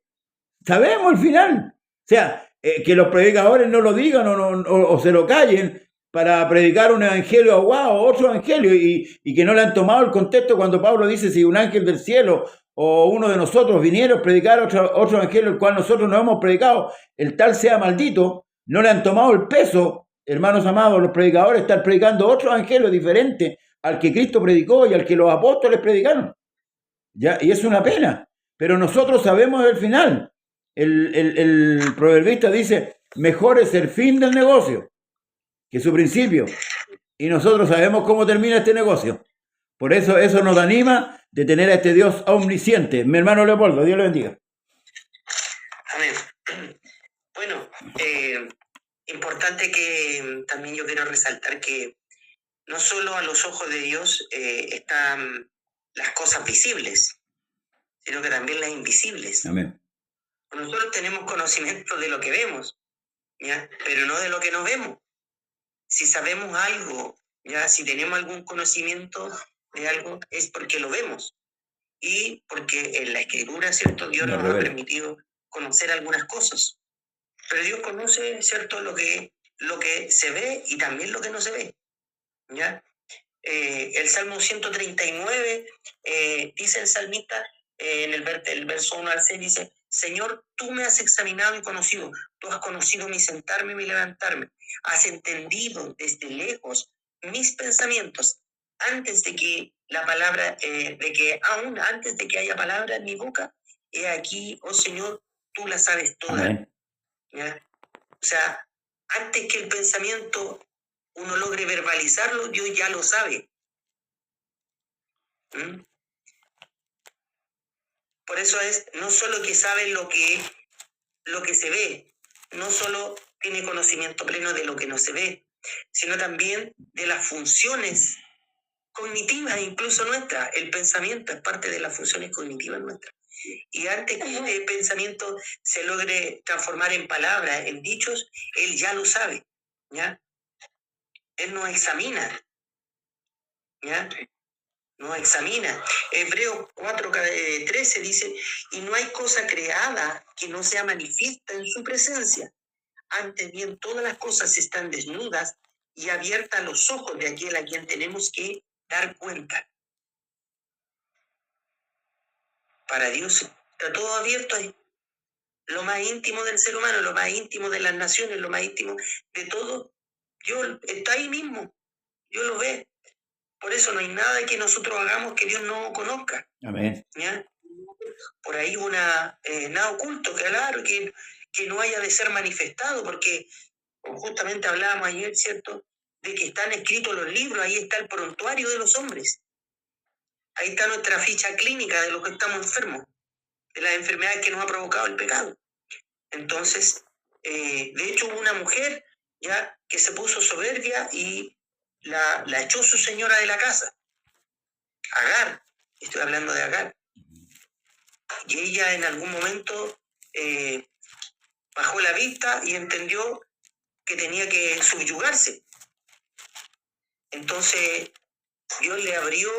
sabemos el final. O sea, que los predicadores no lo digan o se lo callen para predicar un evangelio aguado o otro evangelio y que no le han tomado el contexto cuando Pablo dice, si un ángel del cielo o uno de nosotros viniera a predicar otro evangelio el cual nosotros no hemos predicado, el tal sea maldito, no le han tomado el peso, hermanos amados, los predicadores están predicando otro evangelio diferente al que Cristo predicó y al que los apóstoles predicaron. ¿Ya? Y es una pena, pero nosotros sabemos el final. El proverbista dice, mejor es el fin del negocio que su principio. Y nosotros sabemos cómo termina este negocio. Por eso nos anima de tener a este Dios omnisciente. Mi hermano Leopoldo, Dios le bendiga. Amén. Bueno, importante que también yo quiero resaltar que no solo a los ojos de Dios están las cosas visibles, sino que también las invisibles. Amén. Nosotros tenemos conocimiento de lo que vemos, ¿ya? Pero no de lo que no vemos. Si sabemos algo, ¿ya? Si tenemos algún conocimiento de algo, es porque lo vemos. Y porque en la Escritura, ¿cierto? Dios nos ha permitido conocer algunas cosas. Pero Dios conoce, ¿cierto? Lo que se ve y también lo que no se ve, ¿ya? El Salmo 139 dice el salmista en el verso 1 al 6, dice, Señor, tú me has examinado y conocido, tú has conocido mi sentarme y mi levantarme, has entendido desde lejos mis pensamientos, antes de que la palabra, aún antes de que haya palabra en mi boca, he aquí, oh Señor, tú la sabes toda. ¿Ya? O sea, antes que el pensamiento uno logre verbalizarlo, Dios ya lo sabe. ¿Mm? Por eso es no solo que sabe lo que se ve, no solo tiene conocimiento pleno de lo que no se ve, sino también de las funciones cognitivas, incluso nuestras. El pensamiento es parte de las funciones cognitivas nuestras. Y antes que este pensamiento se logre transformar en palabras, en dichos, Él ya lo sabe, ¿ya? Él nos examina, ¿ya? Nos examina. Hebreos 4:13 dice, y no hay cosa creada que no sea manifiesta en su presencia. Antes bien, todas las cosas están desnudas y abiertas a los ojos de aquel a quien tenemos que dar cuenta. Para Dios está todo abierto ahí. Lo más íntimo del ser humano, lo más íntimo de las naciones, lo más íntimo de todo, Dios está ahí mismo. Dios lo ve. Por eso no hay nada que nosotros hagamos que Dios no conozca. Amén. ¿Ya? Por ahí nada oculto, claro, que no haya de ser manifestado, porque justamente hablábamos ayer, ¿cierto?, de que están escritos los libros, ahí está el prontuario de los hombres. Ahí está nuestra ficha clínica de los que estamos enfermos, de las enfermedades que nos ha provocado el pecado. Entonces, de hecho, hubo una mujer ya que se puso soberbia y la echó su señora de la casa. Agar, estoy hablando de Agar. Y ella en algún momento bajó la vista y entendió que tenía que subyugarse. Entonces, Dios le abrió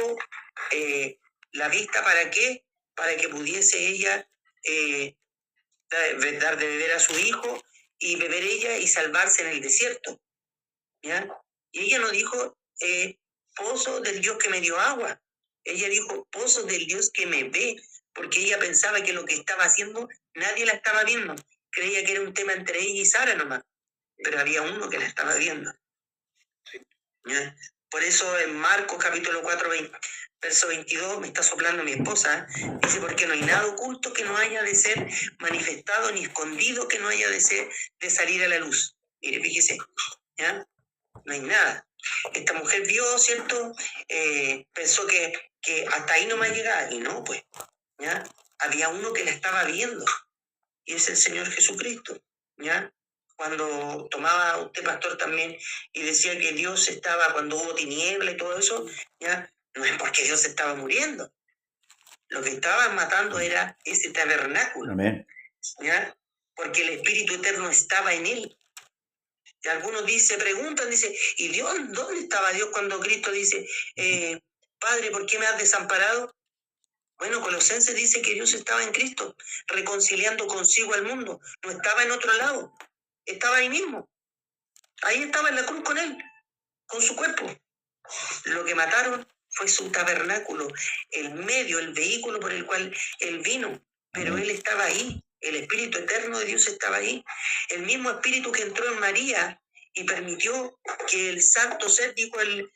la vista, ¿para qué? Para que pudiese ella dar de beber a su hijo y beber ella y salvarse en el desierto, ¿ya? Y ella no dijo, pozo del Dios que me dio agua. Ella dijo, pozo del Dios que me ve, porque ella pensaba que lo que estaba haciendo nadie la estaba viendo. Creía que era un tema entre ella y Sara nomás, pero había uno que la estaba viendo, ¿ya? Por eso en Marcos capítulo 4, verso 22, me está soplando mi esposa, dice, porque no hay nada oculto que no haya de ser manifestado, ni escondido que no haya de salir a la luz. Mire, fíjese, ¿ya? No hay nada. Esta mujer vio, ¿cierto? Pensó que hasta ahí no me llegaba, y no, pues, ¿ya? Había uno que la estaba viendo, y es el Señor Jesucristo, ¿ya? Cuando tomaba usted, pastor, también, y decía que Dios estaba, cuando hubo tiniebla y todo eso, ¿ya? No es porque Dios estaba muriendo. Lo que estaban matando era ese tabernáculo, Amén. ¿ya? Porque el Espíritu Eterno estaba en él. Y algunos preguntan, ¿y Dios? ¿Dónde estaba Dios cuando Cristo dice, Padre, ¿por qué me has desamparado? Bueno, Colosenses dice que Dios estaba en Cristo, reconciliando consigo al mundo. No estaba en otro lado, estaba ahí mismo. Ahí estaba en la cruz con él, con su cuerpo. Lo que mataron fue su tabernáculo, el medio, el vehículo por el cual él vino. Pero él estaba ahí, el Espíritu Eterno de Dios estaba ahí. El mismo Espíritu que entró en María y permitió que el santo ser, dijo el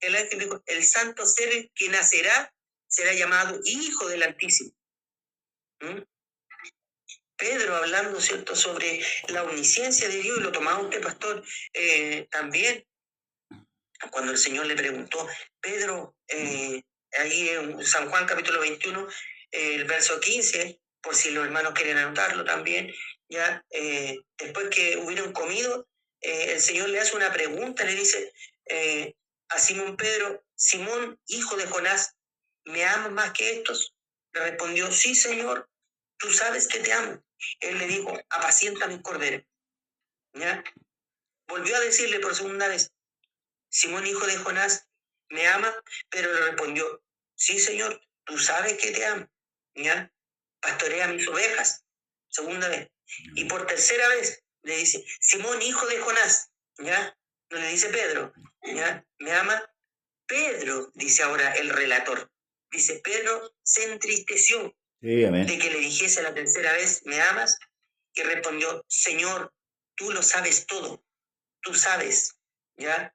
ángel, dijo, el santo ser que nacerá será llamado Hijo del Altísimo. Pedro hablando, ¿cierto?, sobre la omnisciencia de Dios, y lo tomaba usted, pastor, también, cuando el Señor le preguntó, Pedro, ahí en San Juan capítulo 21, el verso 15, por si los hermanos quieren anotarlo también, ya, después que hubieron comido, el Señor le hace una pregunta, le dice a Simón Pedro, Simón, hijo de Jonás, ¿me amas más que estos? Le respondió, sí, Señor, tú sabes que te amo. Él le dijo, apacienta mis corderos. ¿Ya? Volvió a decirle por segunda vez, Simón, hijo de Jonás, ¿me ama? Pero le respondió, sí, Señor, tú sabes que te amo. ¿Ya? Pastorea mis ovejas. Segunda vez. Y por tercera vez le dice, Simón, hijo de Jonás. ¿Ya? No le dice Pedro. ¿Ya? ¿Me ama? Pedro, dice ahora el relator. Dice, Pedro se entristeció de que le dijese la tercera vez, ¿me amas? Y respondió, Señor, tú lo sabes todo. Tú sabes, ¿ya?,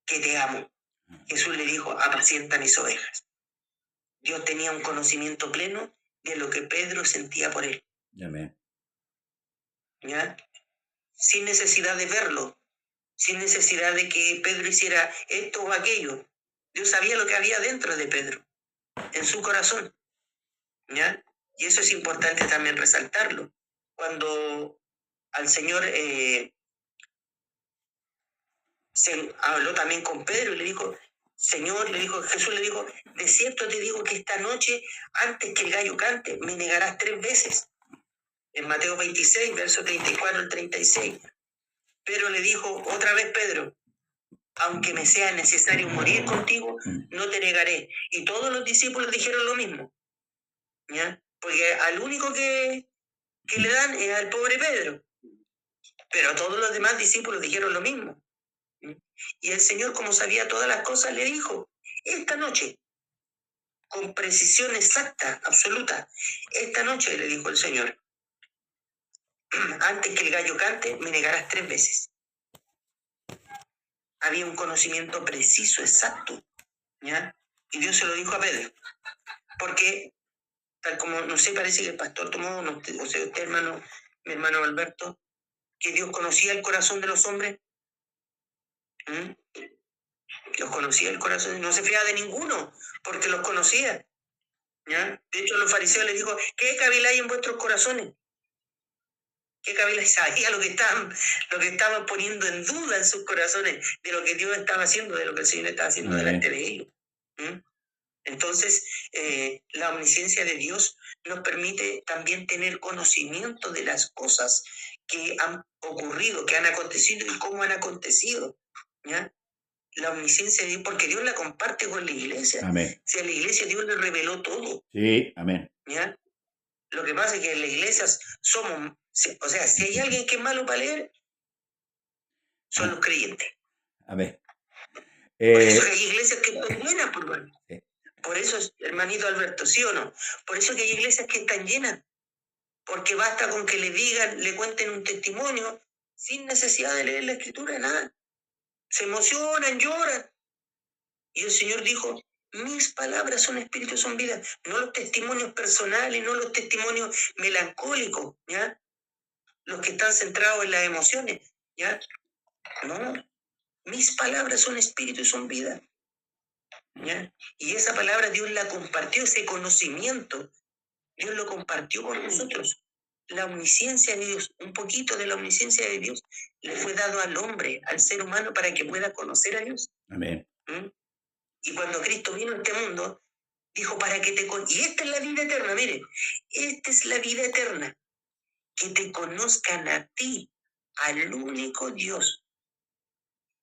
que te amo. Jesús le dijo, apacienta mis ovejas. Dios tenía un conocimiento pleno de lo que Pedro sentía por él. Amén. ¿Ya? Sin necesidad de verlo, sin necesidad de que Pedro hiciera esto o aquello. Dios sabía lo que había dentro de Pedro, en su corazón. ¿Ya? Y eso es importante también resaltarlo. Cuando al Señor se habló también con Pedro y le dijo, Señor, le dijo, Jesús le dijo, de cierto te digo que esta noche, antes que el gallo cante, me negarás 3 veces. En Mateo 26, verso 34 al 36. Pero le dijo otra vez Pedro, aunque me sea necesario morir contigo, no te negaré. Y todos los discípulos dijeron lo mismo. ¿Ya? Porque al único que le dan es al pobre Pedro. Pero todos los demás discípulos dijeron lo mismo. Y el Señor, como sabía todas las cosas, le dijo, esta noche, con precisión exacta, absoluta, esta noche, le dijo el Señor, antes que el gallo cante, me negarás 3 veces. Había un conocimiento preciso, exacto, ¿ya? Y Dios se lo dijo a Pedro, porque, tal como, no sé, parece que el pastor tomó, no, o sea, usted, hermano, mi hermano Alberto, que Dios conocía el corazón de los hombres. Los conocía el corazón, no se fiaba de ninguno, porque los conocía. ¿Ya? De hecho, a los fariseos les dijo, ¿qué caviláis en vuestros corazones? ¿Qué caviláis? Sabía lo que estaban poniendo en duda en sus corazones, de lo que Dios estaba haciendo, de lo que el Señor estaba haciendo delante de ellos. Entonces, la omnisciencia de Dios nos permite también tener conocimiento de las cosas que han ocurrido, que han acontecido y cómo han acontecido. ¿Ya? la omnisciencia de Dios, porque Dios la comparte con la iglesia. Amén. Si a la iglesia Dios le reveló todo. Sí, amén. ¿Ya? Lo que pasa es que en las iglesias somos, o sea, si hay alguien que es malo para leer, son los creyentes. Amén. Por eso que hay iglesias que están llenas, Sí. por eso, hermanito Alberto, ¿sí o no? Por eso que hay iglesias que están llenas, porque basta con que le digan, le cuenten un testimonio, sin necesidad de leer la escritura, nada. Se emocionan, lloran. Y el Señor dijo, mis palabras son espíritu, son vida. No los testimonios personales, no los testimonios melancólicos, ¿ya? Los que están centrados en las emociones, ¿ya? No, mis palabras son espíritu y son vida, ¿ya? Y esa palabra Dios la compartió, ese conocimiento, Dios lo compartió con nosotros. La omnisciencia de Dios, un poquito de la omnisciencia de Dios, le fue dado al hombre, al ser humano, para que pueda conocer a Dios. Amén. Y cuando Cristo vino a este mundo, dijo, para que te y esta es la vida eterna, mire, esta es la vida eterna, que te conozcan a ti, al único Dios,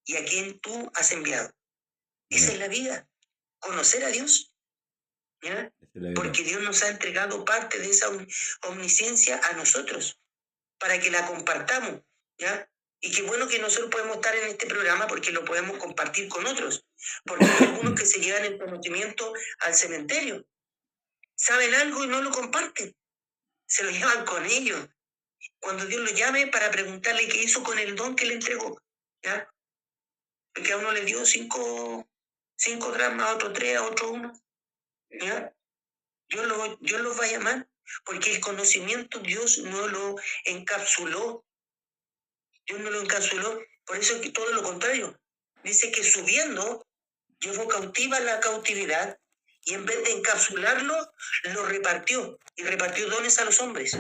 y a quien tú has enviado. Esa es la vida, conocer a Dios, ¿ya? Porque Dios nos ha entregado parte de esa omnisciencia a nosotros, para que la compartamos, ¿ya? Y qué bueno que nosotros podemos estar en este programa porque lo podemos compartir con otros, porque hay algunos que se llevan el conocimiento al cementerio, saben algo y no lo comparten, se lo llevan con ellos. Cuando Dios lo llame para preguntarle qué hizo con el don que le entregó, ¿ya? Porque a uno le dio 5 dracmas, a otro 3, a otro 1, ¿ya? Dios los va a llamar, porque el conocimiento Dios no lo encapsuló. Dios no lo encapsuló, por eso es que todo lo contrario. Dice que subiendo, llevó cautiva la cautividad y en vez de encapsularlo, lo repartió y repartió dones a los hombres.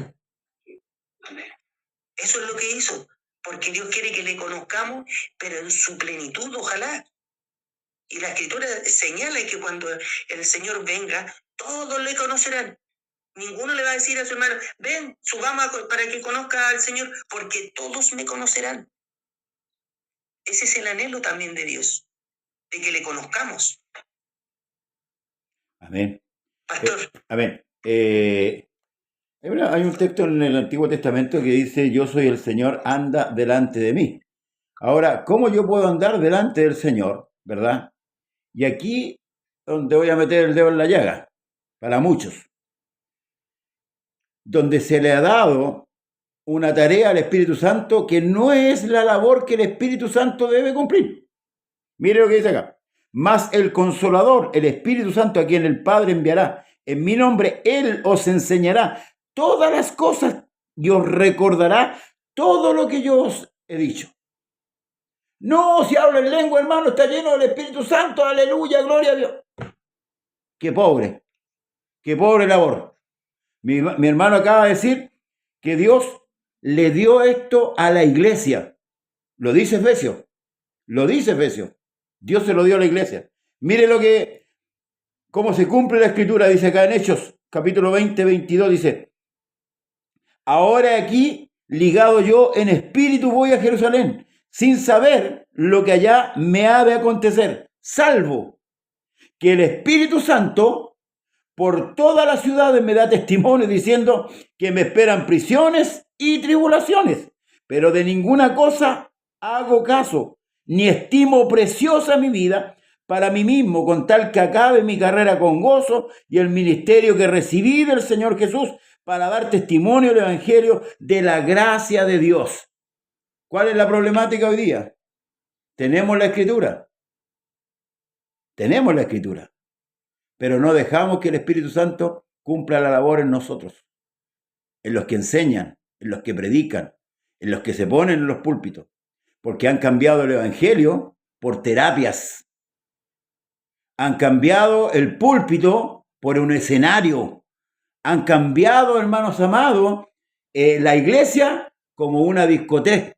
Eso es lo que hizo, porque Dios quiere que le conozcamos, pero en su plenitud, ojalá. Y la Escritura señala que cuando el Señor venga, todos le conocerán. Ninguno le va a decir a su hermano, ven, subamos para que conozca al Señor, porque todos me conocerán. Ese es el anhelo también de Dios, de que le conozcamos. Amén. Pastor. Amén. Hay un texto en el Antiguo Testamento que dice, yo soy el Señor, anda delante de mí. Ahora, ¿cómo yo puedo andar delante del Señor? ¿Verdad? Y aquí donde voy a meter el dedo en la llaga, para muchos, donde se le ha dado una tarea al Espíritu Santo que no es la labor que el Espíritu Santo debe cumplir. Mire lo que dice acá. Mas el Consolador, el Espíritu Santo, a quien el Padre enviará en mi nombre, Él os enseñará todas las cosas y os recordará todo lo que yo os he dicho. No, si habla en lengua, hermano, está lleno del Espíritu Santo, aleluya, gloria a Dios. Qué pobre labor. Mi hermano acaba de decir que Dios le dio esto a la iglesia. Lo dice Efesios. Dios se lo dio a la iglesia. Mire cómo se cumple la escritura, dice acá en Hechos, capítulo 20, 22, dice, ahora aquí, ligado yo en espíritu, voy a Jerusalén, sin saber lo que allá me ha de acontecer, salvo que el Espíritu Santo por todas las ciudades me da testimonio diciendo que me esperan prisiones y tribulaciones, pero de ninguna cosa hago caso, ni estimo preciosa mi vida para mí mismo, con tal que acabe mi carrera con gozo y el ministerio que recibí del Señor Jesús para dar testimonio del Evangelio de la gracia de Dios. ¿Cuál es la problemática hoy día? Tenemos la Escritura, pero no dejamos que el Espíritu Santo cumpla la labor en nosotros, en los que enseñan, en los que predican, en los que se ponen en los púlpitos, porque han cambiado el Evangelio por terapias. Han cambiado el púlpito por un escenario. Han cambiado, hermanos amados, la iglesia como una discoteca.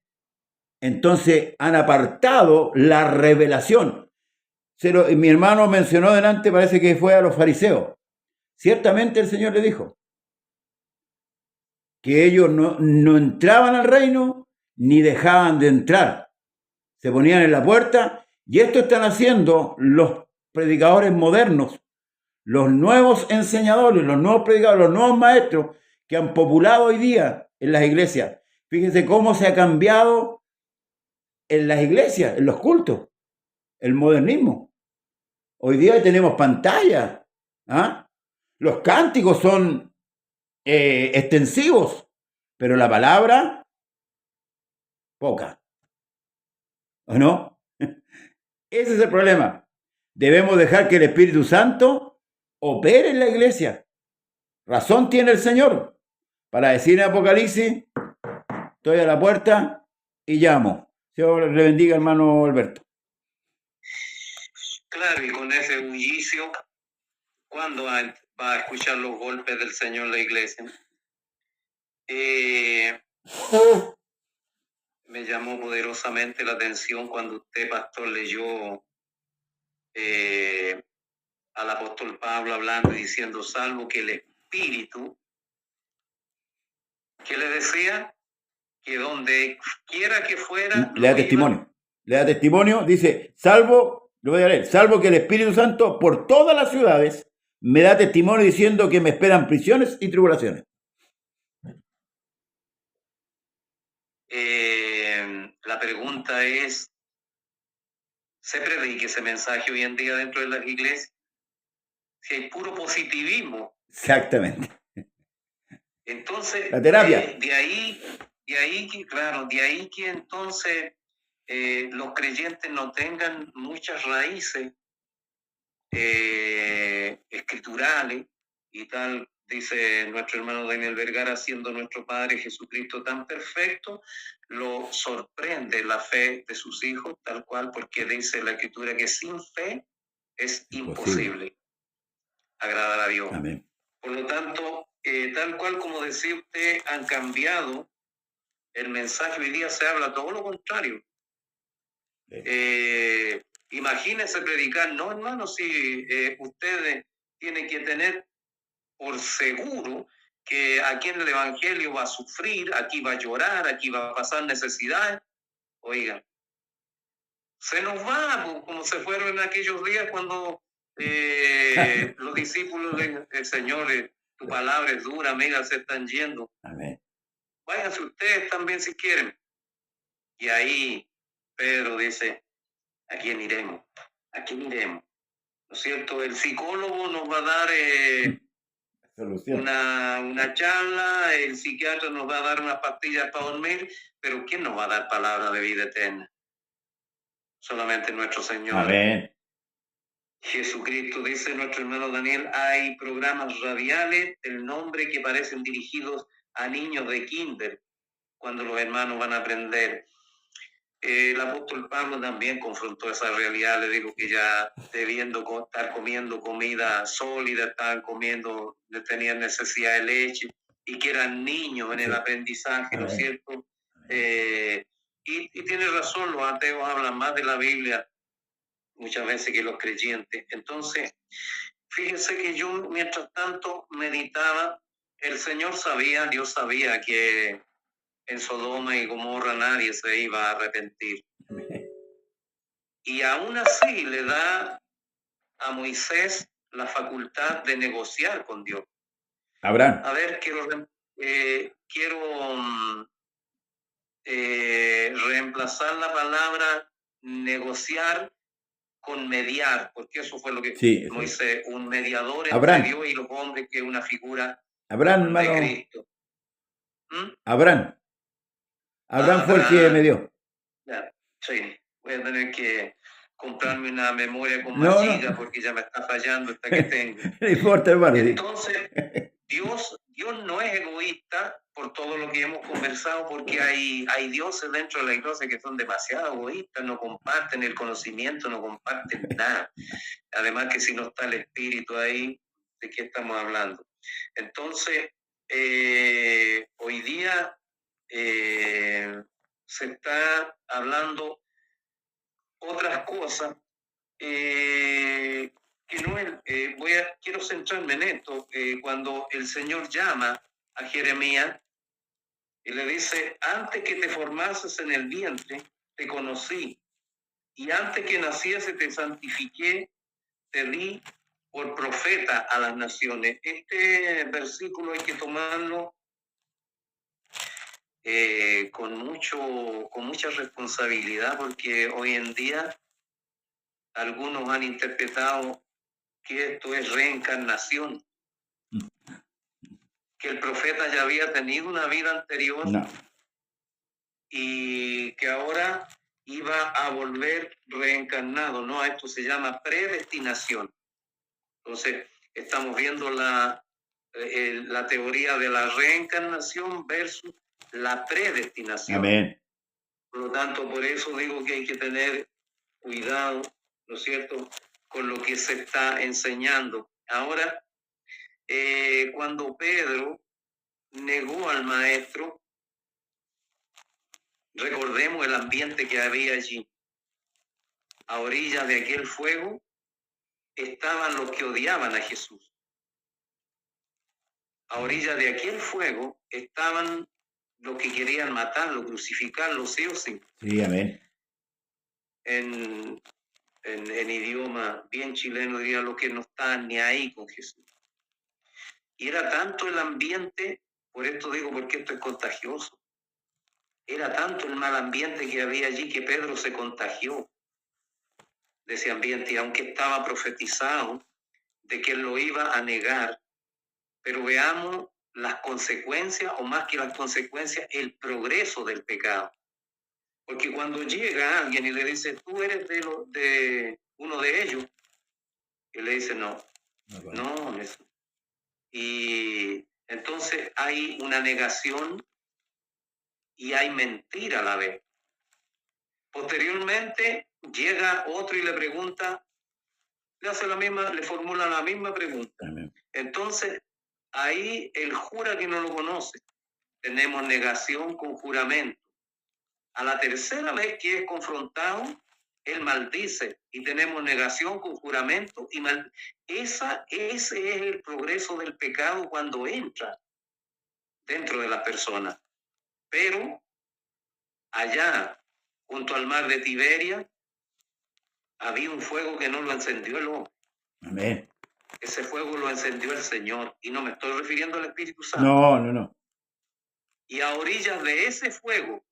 Entonces han apartado la revelación. Mi hermano mencionó delante, parece que fue a los fariseos. Ciertamente el Señor le dijo que ellos no entraban al reino ni dejaban de entrar. Se ponían en la puerta Y esto están haciendo los predicadores modernos, los nuevos enseñadores, los nuevos predicadores, los nuevos maestros que han populado hoy día en las iglesias. Fíjense cómo se ha cambiado en las iglesias, en los cultos, el modernismo. Hoy día tenemos pantalla. ¿Ah? Los cánticos son extensivos, pero la palabra, poca. ¿O no? Ese es el problema. Debemos dejar que el Espíritu Santo opere en la iglesia. Razón tiene el Señor para decir en Apocalipsis, estoy a la puerta y llamo. Dios le bendiga, hermano Alberto. Claro, y con ese bullicio, ¿cuándo va a escuchar los golpes del Señor la iglesia? Me llamó poderosamente la atención cuando usted, pastor, leyó al apóstol Pablo hablando y diciendo, salvo que el Espíritu, ¿qué le decía? Que donde quiera que fuera... Le da testimonio. Le da testimonio, dice, salvo, lo voy a leer, salvo que el Espíritu Santo por todas las ciudades me da testimonio diciendo que me esperan prisiones y tribulaciones. La pregunta es, ¿se predica ese mensaje hoy en día dentro de las iglesias? Si hay puro positivismo. Exactamente. Entonces, la terapia. De ahí que entonces los creyentes no tengan muchas raíces escriturales y tal, dice nuestro hermano Daniel Vergara, siendo nuestro Padre Jesucristo tan perfecto, lo sorprende la fe de sus hijos, tal cual, porque dice la Escritura que sin fe es imposible agradar a Dios. Amén. Por lo tanto, tal cual como decía usted, han cambiado el mensaje. Hoy día se habla todo lo contrario. Imagínense predicar, no, hermano, si ustedes tienen que tener por seguro que aquí en el Evangelio va a sufrir, aquí va a llorar, aquí va a pasar necesidades. Oigan, se nos va, como se fueron en aquellos días cuando los discípulos del Señor, tu palabra es dura, mira, se están yendo. Amén. Váyanse ustedes también si quieren. Y ahí Pedro dice, ¿a quién iremos? ¿A quién iremos? ¿No es cierto? El psicólogo nos va a dar una charla, el psiquiatra nos va a dar unas pastillas para dormir, pero ¿quién nos va a dar palabra de vida eterna? Solamente nuestro Señor. Amén. Jesucristo, dice nuestro hermano Daniel, hay programas radiales del nombre que parecen dirigidos a niños de kinder, cuando los hermanos van a aprender. El apóstol Pablo también confrontó esa realidad, le dijo que ya debiendo estar comiendo comida sólida, estaban comiendo, tenían necesidad de leche y que eran niños en el aprendizaje, ¿no es cierto? Y tiene razón, los ateos hablan más de la Biblia muchas veces que los creyentes. Entonces, fíjense que yo mientras tanto meditaba, el Señor sabía, Dios sabía que en Sodoma y Gomorra nadie se iba a arrepentir. Y aún así le da a Moisés la facultad de negociar con Dios. Abraham. A ver, quiero reemplazar la palabra negociar con mediar, porque eso fue lo que Moisés, un mediador entre Dios y los hombres, que es una figura de Cristo. Abraham fue el que me dio. Sí, voy a tener que comprarme una memoria con más gigas porque ya me está fallando esta que tengo. No importa, hermano. Entonces, Dios no es egoísta por todo lo que hemos conversado, porque hay dioses dentro de la iglesia que son demasiado egoístas, no comparten el conocimiento, no comparten nada. Además que si no está el espíritu ahí, ¿de qué estamos hablando? Entonces, hoy día se está hablando otras cosas que no es, quiero centrarme en esto. Cuando el Señor llama a Jeremías y le dice, antes que te formases en el vientre, te conocí y antes que naciese te santifiqué, te di por profeta a las naciones. Este versículo hay que tomarlo con mucha responsabilidad, porque hoy en día algunos han interpretado que esto es reencarnación, que el profeta ya había tenido una vida anterior No. y que ahora iba a volver reencarnado. No, esto se llama predestinación. Entonces, estamos viendo la teoría de la reencarnación versus la predestinación. Amén. Por lo tanto, por eso digo que hay que tener cuidado, ¿no es cierto?, con lo que se está enseñando. Ahora, cuando Pedro negó al maestro, recordemos el ambiente que había allí. A orillas de aquel fuego estaban los que odiaban a Jesús. A orillas de aquel fuego estaban los que querían matarlo, crucificarlo, sí o sí. Sí, amén. En idioma bien chileno diría los que no estaban ni ahí con Jesús. Y era tanto el ambiente, por esto digo porque esto es contagioso, era tanto el mal ambiente que había allí que Pedro se contagió de ese ambiente, y aunque estaba profetizado de que él lo iba a negar, pero veamos las consecuencias, o más que las consecuencias, el progreso del pecado. Porque cuando llega alguien y le dice, tú eres de uno de ellos, él le dice, no. Y entonces hay una negación y hay mentira a la vez. Posteriormente llega otro y le pregunta, le formula la misma pregunta. Amén. Entonces, ahí él jura que no lo conoce. Tenemos negación con juramento. A la tercera vez que es confrontado, él maldice, y tenemos negación con juramento y ese es el progreso del pecado cuando entra dentro de la persona. Pero allá, junto al mar de Tiberia, había un fuego que no lo encendió el hombre. Amén. Ese fuego lo encendió el Señor, y no me estoy refiriendo al Espíritu Santo. No. Y a orillas de ese fuego,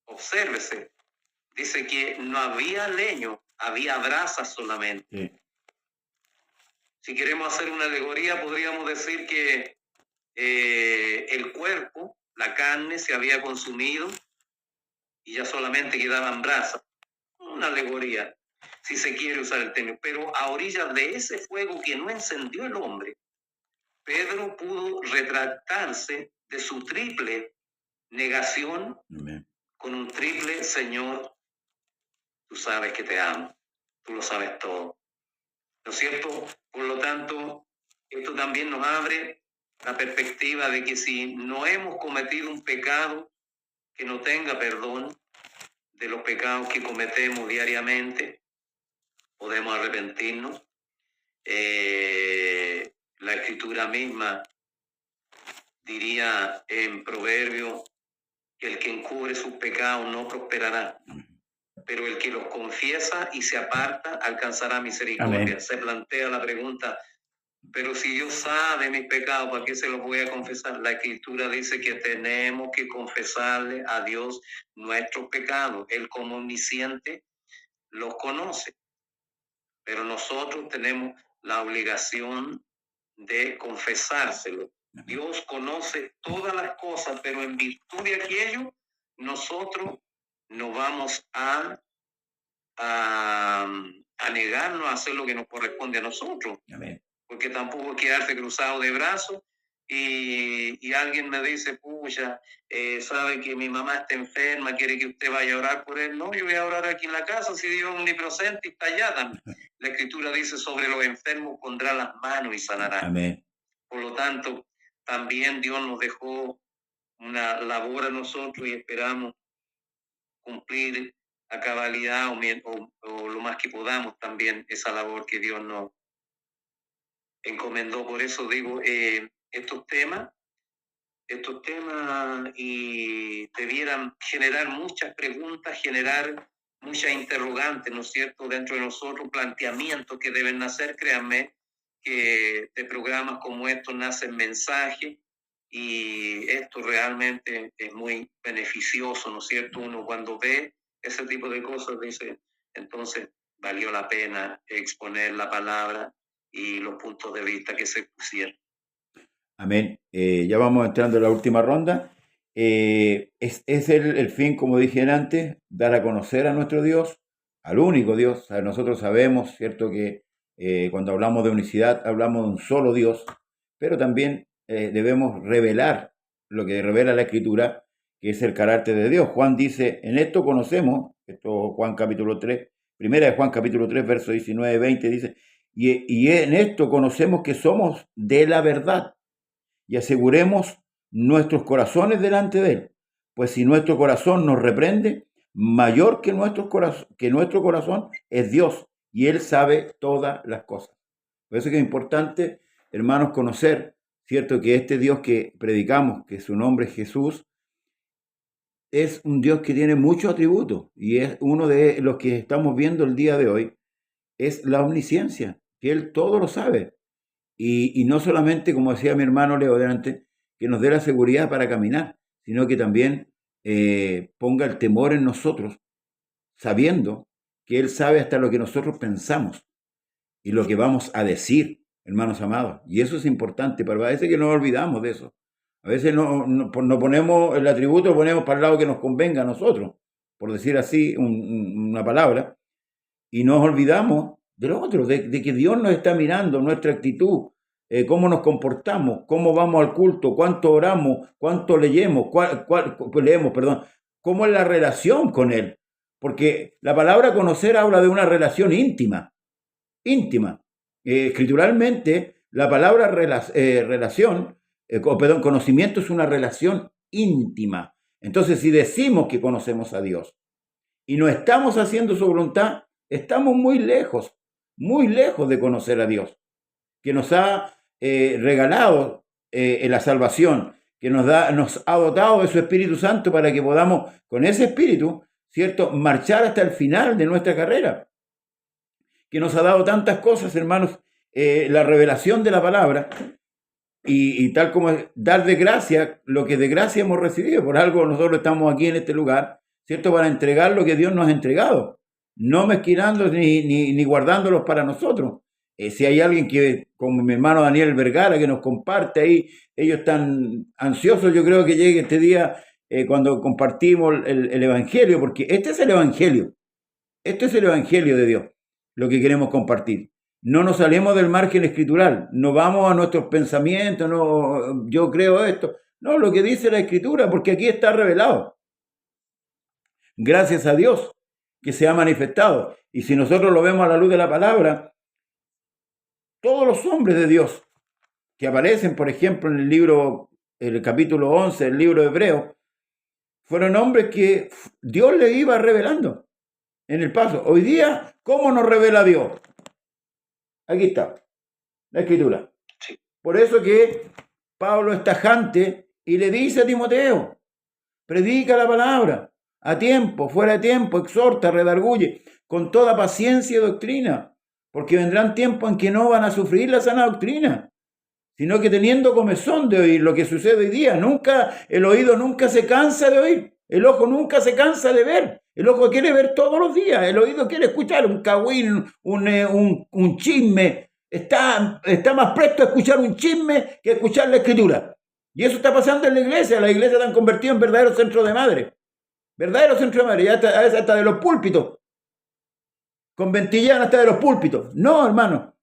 obsérvese, dice que no había leño, había brasas solamente. Sí. Si queremos hacer una alegoría, podríamos decir que el cuerpo, la carne, se había consumido y ya solamente quedaban brasas. Una alegoría, si se quiere usar el término. Pero a orillas de ese fuego que no encendió el hombre, Pedro pudo retractarse de su triple negación. Amén. Con un triple: Señor, tú sabes que te amo, tú lo sabes todo, ¿no es cierto? Por lo tanto, esto también nos abre la perspectiva de que si no hemos cometido un pecado que no tenga perdón, de los pecados que cometemos diariamente, podemos arrepentirnos. La Escritura misma diría en Proverbio que el que encubre sus pecados no prosperará, pero el que los confiesa y se aparta alcanzará misericordia. Amén. Se plantea la pregunta, pero si Dios sabe mis pecados, ¿para qué se los voy a confesar? La Escritura dice que tenemos que confesarle a Dios nuestros pecados. Él, como omnisciente, los conoce, pero nosotros tenemos la obligación de confesárselo. Dios conoce todas las cosas, pero en virtud de aquello, nosotros no vamos a negarnos a hacer lo que nos corresponde a nosotros. Amén. Porque tampoco quedarse cruzado de brazos y alguien me dice, pucha, sabe que mi mamá está enferma, quiere que usted vaya a orar por él. No, yo voy a orar aquí en la casa, si Dios es omnipresente y está allá también. La Escritura dice, sobre los enfermos pondrá las manos y sanará. Amén. Por lo tanto, también Dios nos dejó una labor a nosotros y esperamos cumplir a cabalidad o lo más que podamos también esa labor que Dios nos encomendó. Por eso digo, estos temas y debieran generar muchas preguntas, generar muchas interrogantes, ¿no es cierto?, dentro de nosotros, planteamientos que deben nacer. Créanme que de programas como estos nacen mensajes y esto realmente es muy beneficioso, ¿no es cierto? Uno cuando ve ese tipo de cosas dice, entonces valió la pena exponer la palabra y los puntos de vista que se pusieron. Amén. Ya vamos entrando en la última ronda. Es el fin, como dije antes, dar a conocer a nuestro Dios, al único Dios. O sea, nosotros sabemos, ¿cierto?, que cuando hablamos de unicidad, hablamos de un solo Dios, pero también debemos revelar lo que revela la Escritura, que es el carácter de Dios. Juan dice, en esto conocemos, esto Juan capítulo 3, primera de Juan capítulo 3, verso 19-20, dice, y en esto conocemos que somos de la verdad y aseguremos nuestros corazones delante de Él. Pues si nuestro corazón nos reprende, mayor que nuestro corazón es Dios, y Él sabe todas las cosas. Por eso es que es importante, hermanos, conocer, ¿cierto?, que este Dios que predicamos, que su nombre es Jesús, es un Dios que tiene muchos atributos, y es uno de los que estamos viendo el día de hoy, es la omnisciencia, que Él todo lo sabe. Y no solamente, como decía mi hermano Leo delante, que nos dé la seguridad para caminar, sino que también ponga el temor en nosotros, sabiendo que Él sabe hasta lo que nosotros pensamos y lo que vamos a decir, hermanos amados. Y eso es importante, pero a veces que nos olvidamos de eso. A veces no ponemos el atributo, lo ponemos para el lado que nos convenga a nosotros, por decir así una palabra, y nos olvidamos de lo otro, de que Dios nos está mirando, nuestra actitud, cómo nos comportamos, cómo vamos al culto, cuánto oramos, cuánto leemos, cómo es la relación con Él. Porque la palabra conocer habla de una relación íntima. Escrituralmente, la palabra conocimiento es una relación íntima. Entonces, si decimos que conocemos a Dios y no estamos haciendo su voluntad, estamos muy lejos de conocer a Dios, que nos ha regalado la salvación, que nos ha dotado de su Espíritu Santo para que podamos, con ese Espíritu, ¿cierto?, marchar hasta el final de nuestra carrera, que nos ha dado tantas cosas, hermanos, la revelación de la palabra, y tal como dar de gracia lo que de gracia hemos recibido. Por algo nosotros estamos aquí en este lugar, ¿cierto?, para entregar lo que Dios nos ha entregado, no mezquinando ni guardándolos para nosotros. Si hay alguien que, como mi hermano Daniel Vergara, que nos comparte ahí, ellos están ansiosos, yo creo que llegue este día cuando compartimos el Evangelio, porque este es el Evangelio de Dios, lo que queremos compartir. No nos salimos del margen escritural, no vamos a nuestros pensamientos, no, yo creo esto, no, lo que dice la Escritura, porque aquí está revelado. Gracias a Dios que se ha manifestado. Y si nosotros lo vemos a la luz de la palabra, todos los hombres de Dios que aparecen, por ejemplo, en el capítulo 11 del libro de Hebreos, fueron hombres que Dios les iba revelando en el paso. Hoy día, ¿cómo nos revela Dios? Aquí está, la Escritura. Por eso que Pablo es tajante y le dice a Timoteo, predica la palabra, a tiempo, fuera de tiempo, exhorta, redarguye, con toda paciencia y doctrina, porque vendrán tiempos en que no van a sufrir la sana doctrina, sino que teniendo comezón de oír lo que sucede hoy día, el oído nunca se cansa de oír, el ojo nunca se cansa de ver, el ojo quiere ver todos los días, el oído quiere escuchar un cagüín, un chisme, está más presto a escuchar un chisme que a escuchar la Escritura. Y eso está pasando en la iglesia. Las iglesias se han convertido en verdaderos centros de madre. Verdaderos centros de madre. Ya hasta de los púlpitos. Con ventillán hasta de los púlpitos. No, hermano.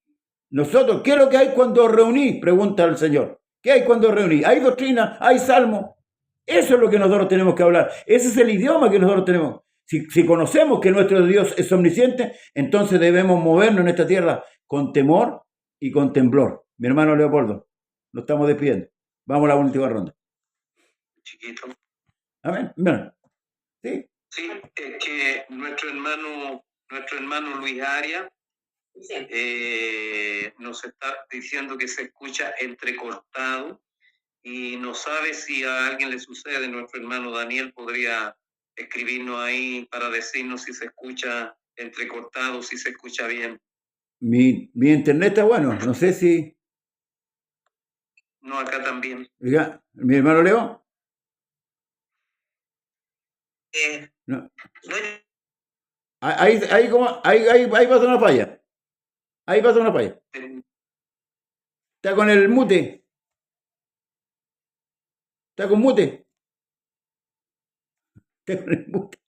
Nosotros, ¿qué es lo que hay cuando os reunís? Pregunta el Señor. ¿Qué hay cuando os reunís? ¿Hay doctrina? ¿Hay salmo? Eso es lo que nosotros tenemos que hablar. Ese es el idioma que nosotros tenemos. Si conocemos que nuestro Dios es omnisciente, entonces debemos movernos en esta tierra con temor y con temblor. Mi hermano Leopoldo, lo estamos despidiendo. Vamos a la última ronda. Chiquito. Amén. Bueno, ¿sí? Sí, es que nuestro hermano Luis Arias nos está diciendo que se escucha entrecortado y no sabe si a alguien le sucede. Nuestro hermano Daniel podría escribirnos ahí para decirnos si se escucha entrecortado, si se escucha bien. Mi internet está bueno, no sé si... No, acá también. Oiga, mi hermano Leo. No. Bueno, Ahí pasa una falla. Ahí pasa una falla. Está con el mute. Está con mute. Está con el mute.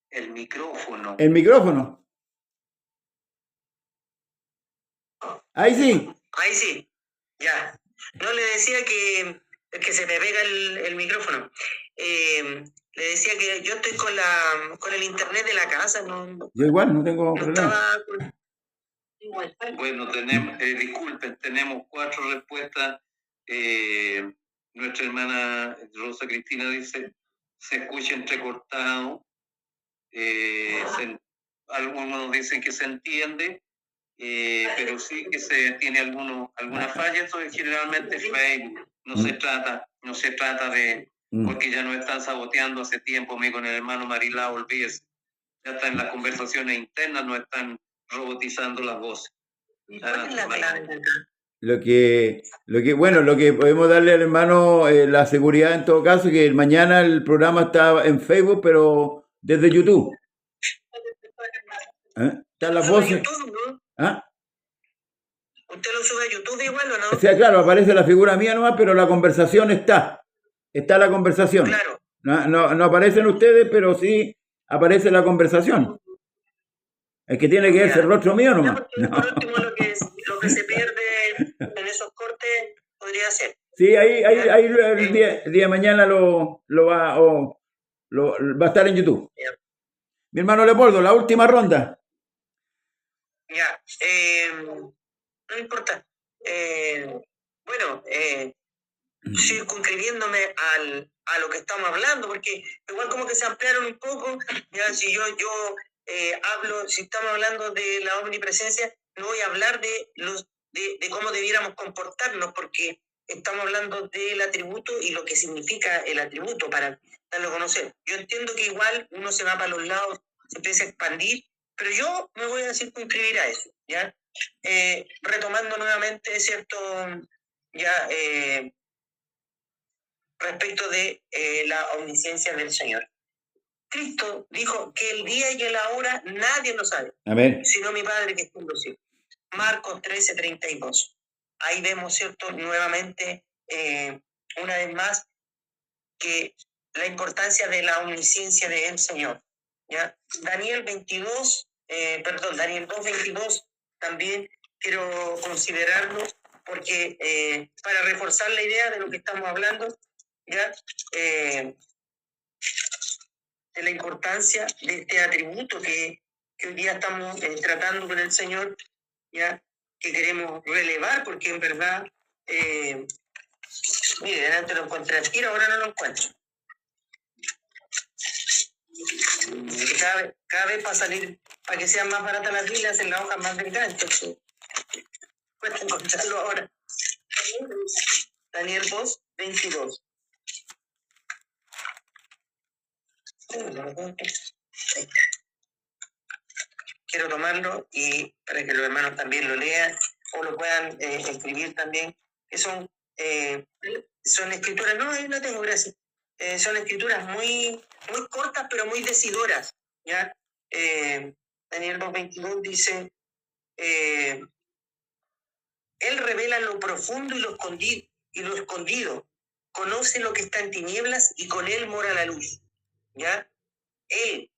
El micrófono. El micrófono. Ahí sí. ahí sí, ya. No, le decía que se me pega el micrófono. Le decía que yo estoy con el internet de la casa, no Yo igual, no tengo problema. estaba... Bueno, tenemos, disculpen, tenemos 4 respuestas. Nuestra hermana Rosa Cristina dice, se escucha entrecortado. Algunos dicen que se entiende, pero sí que se tiene alguna falla. Eso es generalmente Facebook. No se trata de, porque ya nos están saboteando hace tiempo, amigo, con el hermano Marilao, olvídese. Ya está en las conversaciones internas, no están robotizando las voces. ¿Cuál es la clave? Lo que podemos darle al hermano la seguridad en todo caso, que mañana el programa está en Facebook, pero desde YouTube. Están las voces. YouTube, ¿no? ¿Ah? ¿Usted lo sube a YouTube igual o no? O sea, claro, aparece la figura mía nomás, pero la conversación está. Está la conversación. Claro. No aparecen ustedes, pero sí aparece la conversación. El que tiene que verse el rostro mío nomás. No. Por último, lo que se pierde en esos cortes podría ser. Sí, ahí el día de mañana lo va a estar en YouTube. Yeah. Mi hermano Leopoldo, la última ronda. Ya, no importa. Bueno, circunscribiéndome a lo que estamos hablando, porque igual como que se ampliaron un poco, ya si yo hablo, si estamos hablando de la omnipresencia, no voy a hablar de cómo debiéramos comportarnos, porque estamos hablando del atributo y lo que significa el atributo para darlo a conocer. Yo entiendo que igual uno se va para los lados, se empieza a expandir, pero yo me voy a circunscribir a eso, ¿ya? Retomando nuevamente, ¿cierto? Ya, respecto de la omnisciencia del Señor. Cristo dijo que el día y la hora nadie lo sabe, Amén. sino mi Padre que está en los cielos. Marcos 13:32. Ahí vemos, ¿cierto? Nuevamente, una vez más, que la importancia de la omnisciencia del Señor. ¿Ya? Daniel 2:22 también quiero considerarlo, porque para reforzar la idea de lo que estamos hablando, ¿ya? De la importancia de este atributo que hoy día estamos tratando con el Señor, ¿ya? Que queremos relevar, porque en verdad, mire, antes lo encontré al tiro, ahora no lo encuentro. Cada vez para salir, para que sean más baratas las Biblias, en la hoja más delgada, entonces cuesta encontrarlo ahora. Daniel 2:22. Quiero tomarlo y para que los hermanos también lo lean o lo puedan escribir también, que son escrituras, no, ahí no tengo, gracias. Son escrituras muy cortas pero muy decidoras, ¿ya? Daniel 2:22 dice, Él revela lo profundo y lo escondido, conoce lo que está en tinieblas y con Él mora la luz, ¿ya? Él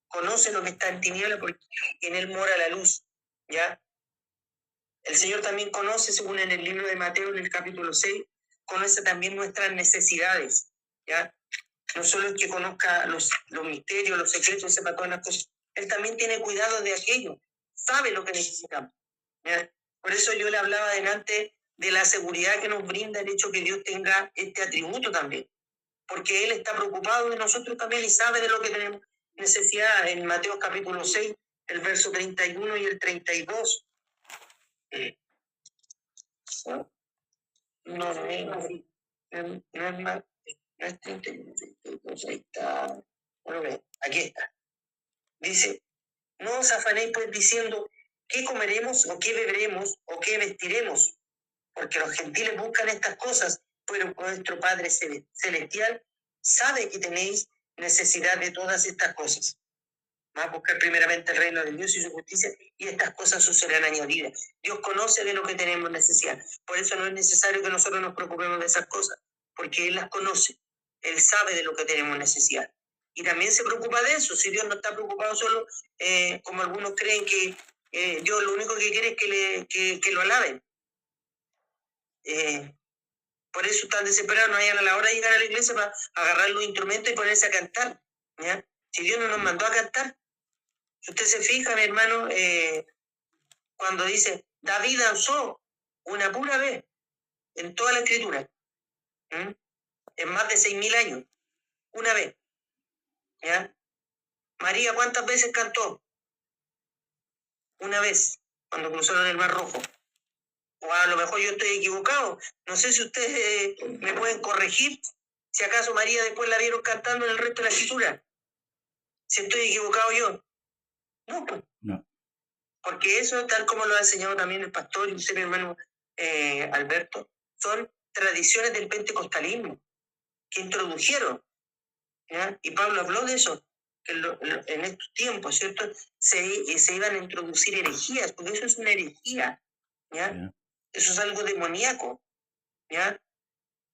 conoce lo que está en tinieblas porque en Él mora la luz, ¿ya? El Señor también conoce, según en el libro de Mateo, en el capítulo 6, conoce también nuestras necesidades, ¿ya? No solo es que conozca los misterios, los secretos, sepa todas las cosas, Él también tiene cuidado de aquello, sabe lo que necesitamos, ¿ya? Por eso yo le hablaba adelante de la seguridad que nos brinda el hecho que Dios tenga este atributo también, porque Él está preocupado de nosotros también y sabe de lo que tenemos necesidad. En Mateo capítulo 6, el verso 31 y el 32. No, no es más. No es 31, ahí está. Bueno, ve, aquí está. Dice, no os afanéis pues diciendo qué comeremos o qué beberemos o qué vestiremos, porque los gentiles buscan estas cosas, pero vuestro Padre Celestial sabe que tenéis necesidad de todas estas cosas. Vamos a buscar primeramente el reino de Dios y su justicia, y estas cosas os serán añadidas. Dios conoce de lo que tenemos necesidad. Por eso no es necesario que nosotros nos preocupemos de esas cosas, porque Él las conoce. Él sabe de lo que tenemos necesidad. Y también se preocupa de eso. Si Dios no está preocupado solo, como algunos creen que Dios lo único que quiere es que lo alaben. Por eso están desesperados, no hayan a la hora de llegar a la iglesia para agarrar los instrumentos y ponerse a cantar. ¿Ya? Si Dios no nos mandó a cantar. Si usted se fija, mi hermano, cuando dice, David danzó una pura vez en toda la escritura, en más de 6.000 años, una vez. ¿Ya? María, ¿cuántas veces cantó? Una vez, cuando cruzaron el Mar Rojo. O a lo mejor yo estoy equivocado. No sé si ustedes me pueden corregir, si acaso María después la vieron cantando en el resto de la escritura. Si estoy equivocado yo. No, pues. No. Porque eso, tal como lo ha enseñado también el pastor y usted, mi hermano Alberto, son tradiciones del pentecostalismo que introdujeron. ¿Ya? Y Pablo habló de eso, que en estos tiempos, ¿cierto? Se iban a introducir herejías, porque eso es una herejía. ¿Ya? Yeah. Eso es algo demoníaco. ¿Ya?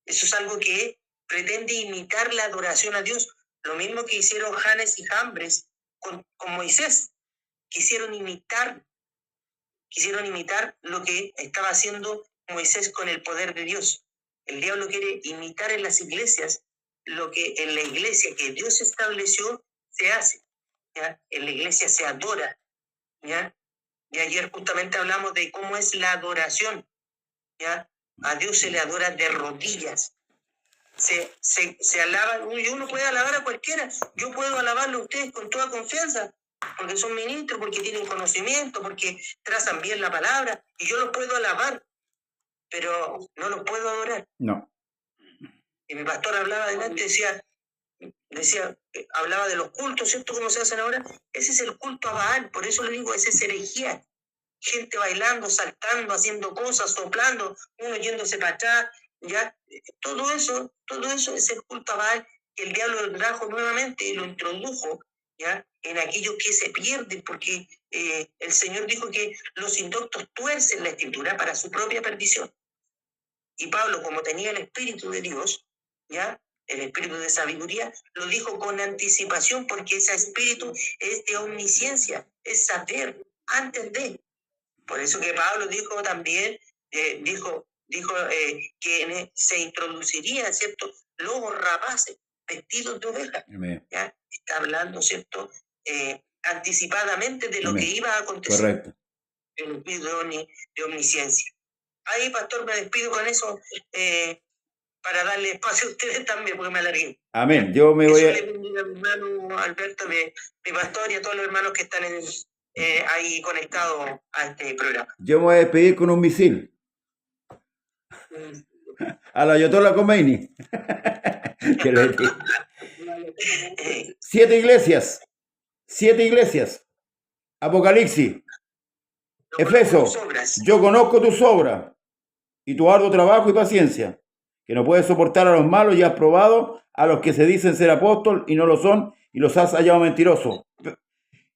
Eso es algo que pretende imitar la adoración a Dios. Lo mismo que hicieron Janes y Jambres con Moisés. Quisieron imitar lo que estaba haciendo Moisés con el poder de Dios. El diablo quiere imitar en las iglesias lo que en la iglesia que Dios estableció se hace. ¿Ya? En la iglesia se adora. ¿Ya? Y ayer justamente hablamos de cómo es la adoración. ¿Ya? A Dios se le adora de rodillas. Se alaba, y uno puede alabar a cualquiera. Yo puedo alabarlo a ustedes con toda confianza, porque son ministros, porque tienen conocimiento, porque trazan bien la palabra, y yo los puedo alabar, pero no los puedo adorar. No. Y mi pastor hablaba adelante, decía, hablaba de los cultos, ¿cierto? ¿Cómo se hacen ahora? Ese es el culto a Baal, por eso le digo, esa es herejía. Gente bailando, saltando, haciendo cosas, soplando, uno yéndose para atrás, ¿ya? Todo eso es el culto a Baal, que el diablo lo trajo nuevamente y lo introdujo, ¿ya? En aquellos que se pierden, porque el Señor dijo que los indoctos tuercen la escritura para su propia perdición. Y Pablo, como tenía el Espíritu de Dios, ¿ya? El espíritu de sabiduría, lo dijo con anticipación, porque ese espíritu es de omnisciencia, es saber antes de. Por eso que Pablo dijo también, dijo que se introduciría, ¿cierto? Lobos rapaces, vestidos de oveja. ¿Ya? Está hablando, ¿cierto? Anticipadamente de lo que iba a acontecer. Correcto. El espíritu de omnisciencia. Ahí, pastor, me despido con eso, para darle espacio a ustedes también, porque me alargué. Amén. Yo me voy a... Le bendiga a mi hermano Alberto, mi pastor, y a todos los hermanos que están ahí conectados a este programa. Yo me voy a despedir con un misil. A la Ayatollah Khomeini. 7 iglesias. Apocalipsis. Efeso. Yo conozco tus obras y tu arduo trabajo y paciencia, que no puedes soportar a los malos y has probado a los que se dicen ser apóstol y no lo son, y los has hallado mentirosos.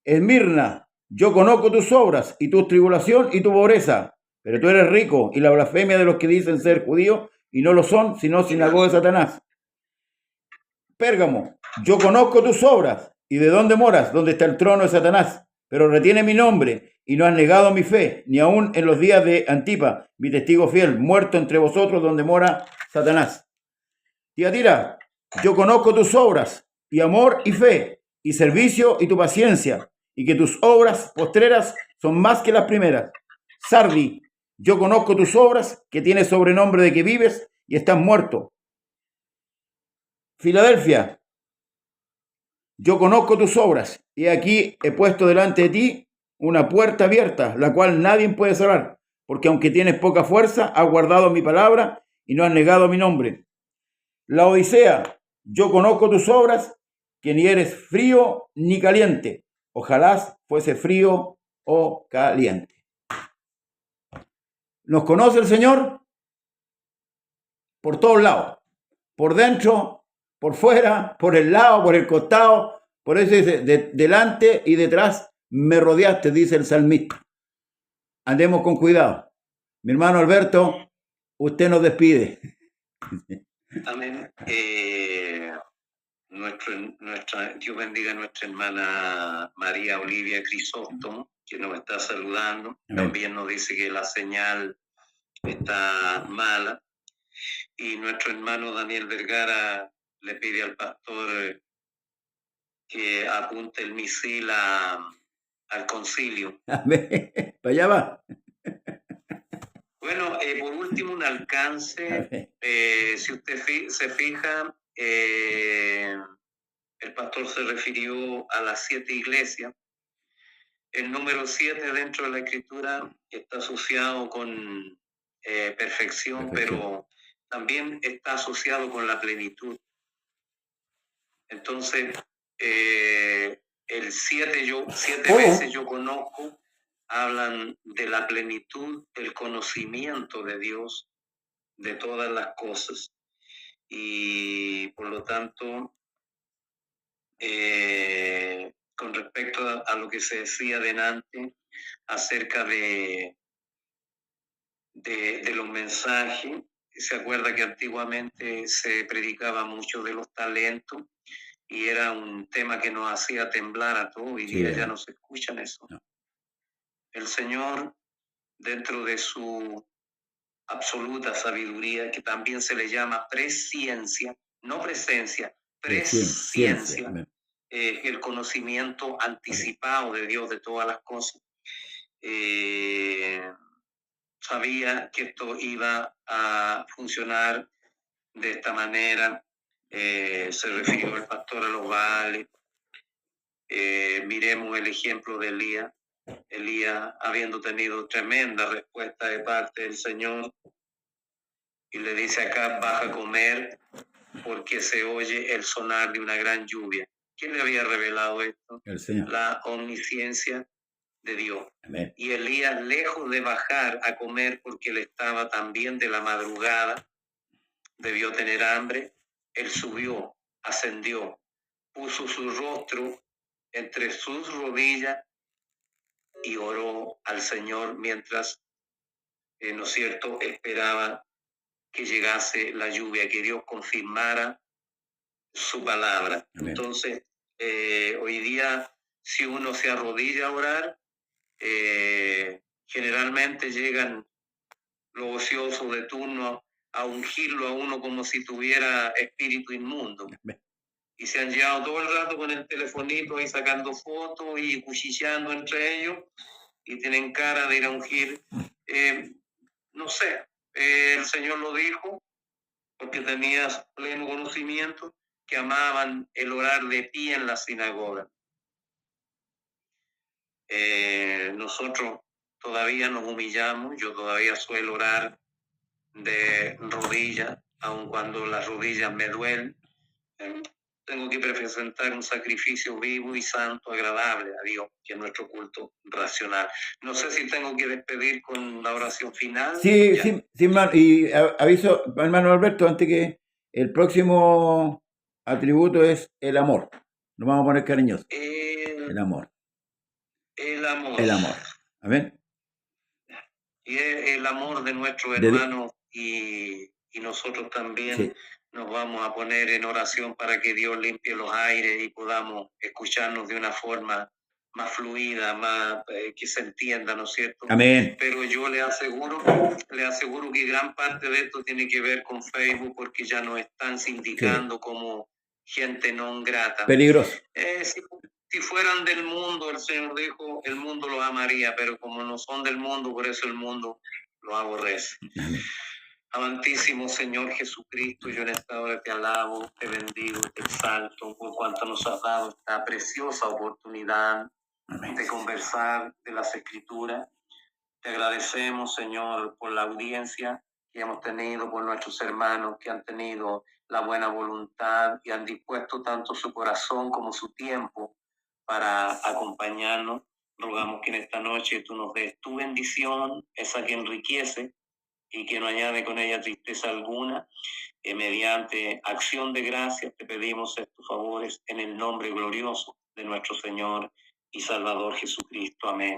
Esmirna, yo conozco tus obras y tu tribulación y tu pobreza, pero tú eres rico, y la blasfemia de los que dicen ser judíos y no lo son, sino sinagoga de Satanás. Pérgamo, yo conozco tus obras y de dónde moras, donde está el trono de Satanás, pero retiene mi nombre y no has negado mi fe, ni aun en los días de Antipa, mi testigo fiel, muerto entre vosotros donde mora Satanás. Tiatira, yo conozco tus obras y amor y fe y servicio y tu paciencia, y que tus obras postreras son más que las primeras. Sardi, yo conozco tus obras, que tienes sobrenombre de que vives y estás muerto. Filadelfia, yo conozco tus obras, y aquí he puesto delante de ti una puerta abierta, la cual nadie puede cerrar, porque aunque tienes poca fuerza, has guardado mi palabra y no has negado mi nombre. La Odisea, yo conozco tus obras, que ni eres frío ni caliente. Ojalá fuese frío o caliente. ¿Nos conoce el Señor? Por todos lados. Por dentro, por fuera, por el lado, por el costado. Por eso dice, delante y detrás me rodeaste, dice el salmista. Andemos con cuidado. Mi hermano Alberto, usted nos despide. Amén. Dios bendiga a nuestra hermana María Olivia Crisóstomo, que nos está saludando. Amén. También nos dice que la señal está mala. Y nuestro hermano Daniel Vergara le pide al pastor que apunte el misil al concilio. Amén. Para allá va. Bueno, por último, un alcance. Si usted se fija, el pastor se refirió a las 7 iglesias. El número 7 dentro de la escritura está asociado con perfección, pero también está asociado con la plenitud. Entonces, el 7 veces yo conozco, hablan de la plenitud del conocimiento de Dios, de todas las cosas. Y por lo tanto, con respecto a lo que se decía delante acerca de los mensajes, se acuerda que antiguamente se predicaba mucho de los talentos y era un tema que nos hacía temblar a todos. Hoy día ya no se escuchan eso. No. El Señor, dentro de su absoluta sabiduría, que también se le llama presciencia, no presencia, presciencia, el conocimiento anticipado de Dios de todas las cosas, sabía que esto iba a funcionar de esta manera. Se refirió el pastor a los Baales. Miremos el ejemplo de Elías. Elías, habiendo tenido tremenda respuesta de parte del Señor, y le dice acá: baja a comer porque se oye el sonar de una gran lluvia. ¿Quién le había revelado esto? El Señor. La omnisciencia de Dios. Amén. Y Elías, lejos de bajar a comer porque él estaba también de la madrugada, debió tener hambre, él subió, ascendió, puso su rostro entre sus rodillas y oró al Señor mientras, ¿no es cierto?, esperaba que llegase la lluvia, que Dios confirmara su palabra. Amén. Entonces, hoy día, si uno se arrodilla a orar, generalmente llegan los ociosos de turno a ungirlo a uno como si tuviera espíritu inmundo. Amén. Y se han llevado todo el rato con el telefonito ahí sacando fotos y cuchillando entre ellos, y tienen cara de ir a ungir. No sé, el Señor lo dijo, porque tenías pleno conocimiento, que amaban el orar de pie en la sinagoga. Nosotros todavía nos humillamos, yo todavía suelo orar de rodillas, aun cuando las rodillas me duelen. Tengo que presentar un sacrificio vivo y santo, agradable a Dios, que es nuestro culto racional. No sé si tengo que despedir con la oración final. Sí, y aviso, hermano Alberto, antes que el próximo atributo es el amor. Nos vamos a poner cariñosos. El amor. El amor. El amor. Amén. Y el amor de nuestros hermanos y nosotros también. Sí. Nos vamos a poner en oración para que Dios limpie los aires y podamos escucharnos de una forma más fluida, más que se entienda, ¿no es cierto? Amén. Pero yo le aseguro que gran parte de esto tiene que ver con Facebook, porque ya nos están sindicando como gente no grata. Peligroso. Si fueran del mundo, el Señor dijo, el mundo los amaría, pero como no son del mundo, por eso el mundo los aborrece. Amén. Amantísimo Señor Jesucristo, yo en esta hora te alabo, te bendigo, te exalto por cuanto nos has dado esta preciosa oportunidad de conversar de las Escrituras. Te agradecemos, Señor, por la audiencia que hemos tenido por nuestros hermanos que han tenido la buena voluntad y han dispuesto tanto su corazón como su tiempo para acompañarnos. Rogamos que en esta noche tú nos des tu bendición, esa que enriquece y que no añade con ella tristeza alguna. Mediante acción de gracias te pedimos estos favores en el nombre glorioso de nuestro Señor y Salvador Jesucristo. Amén.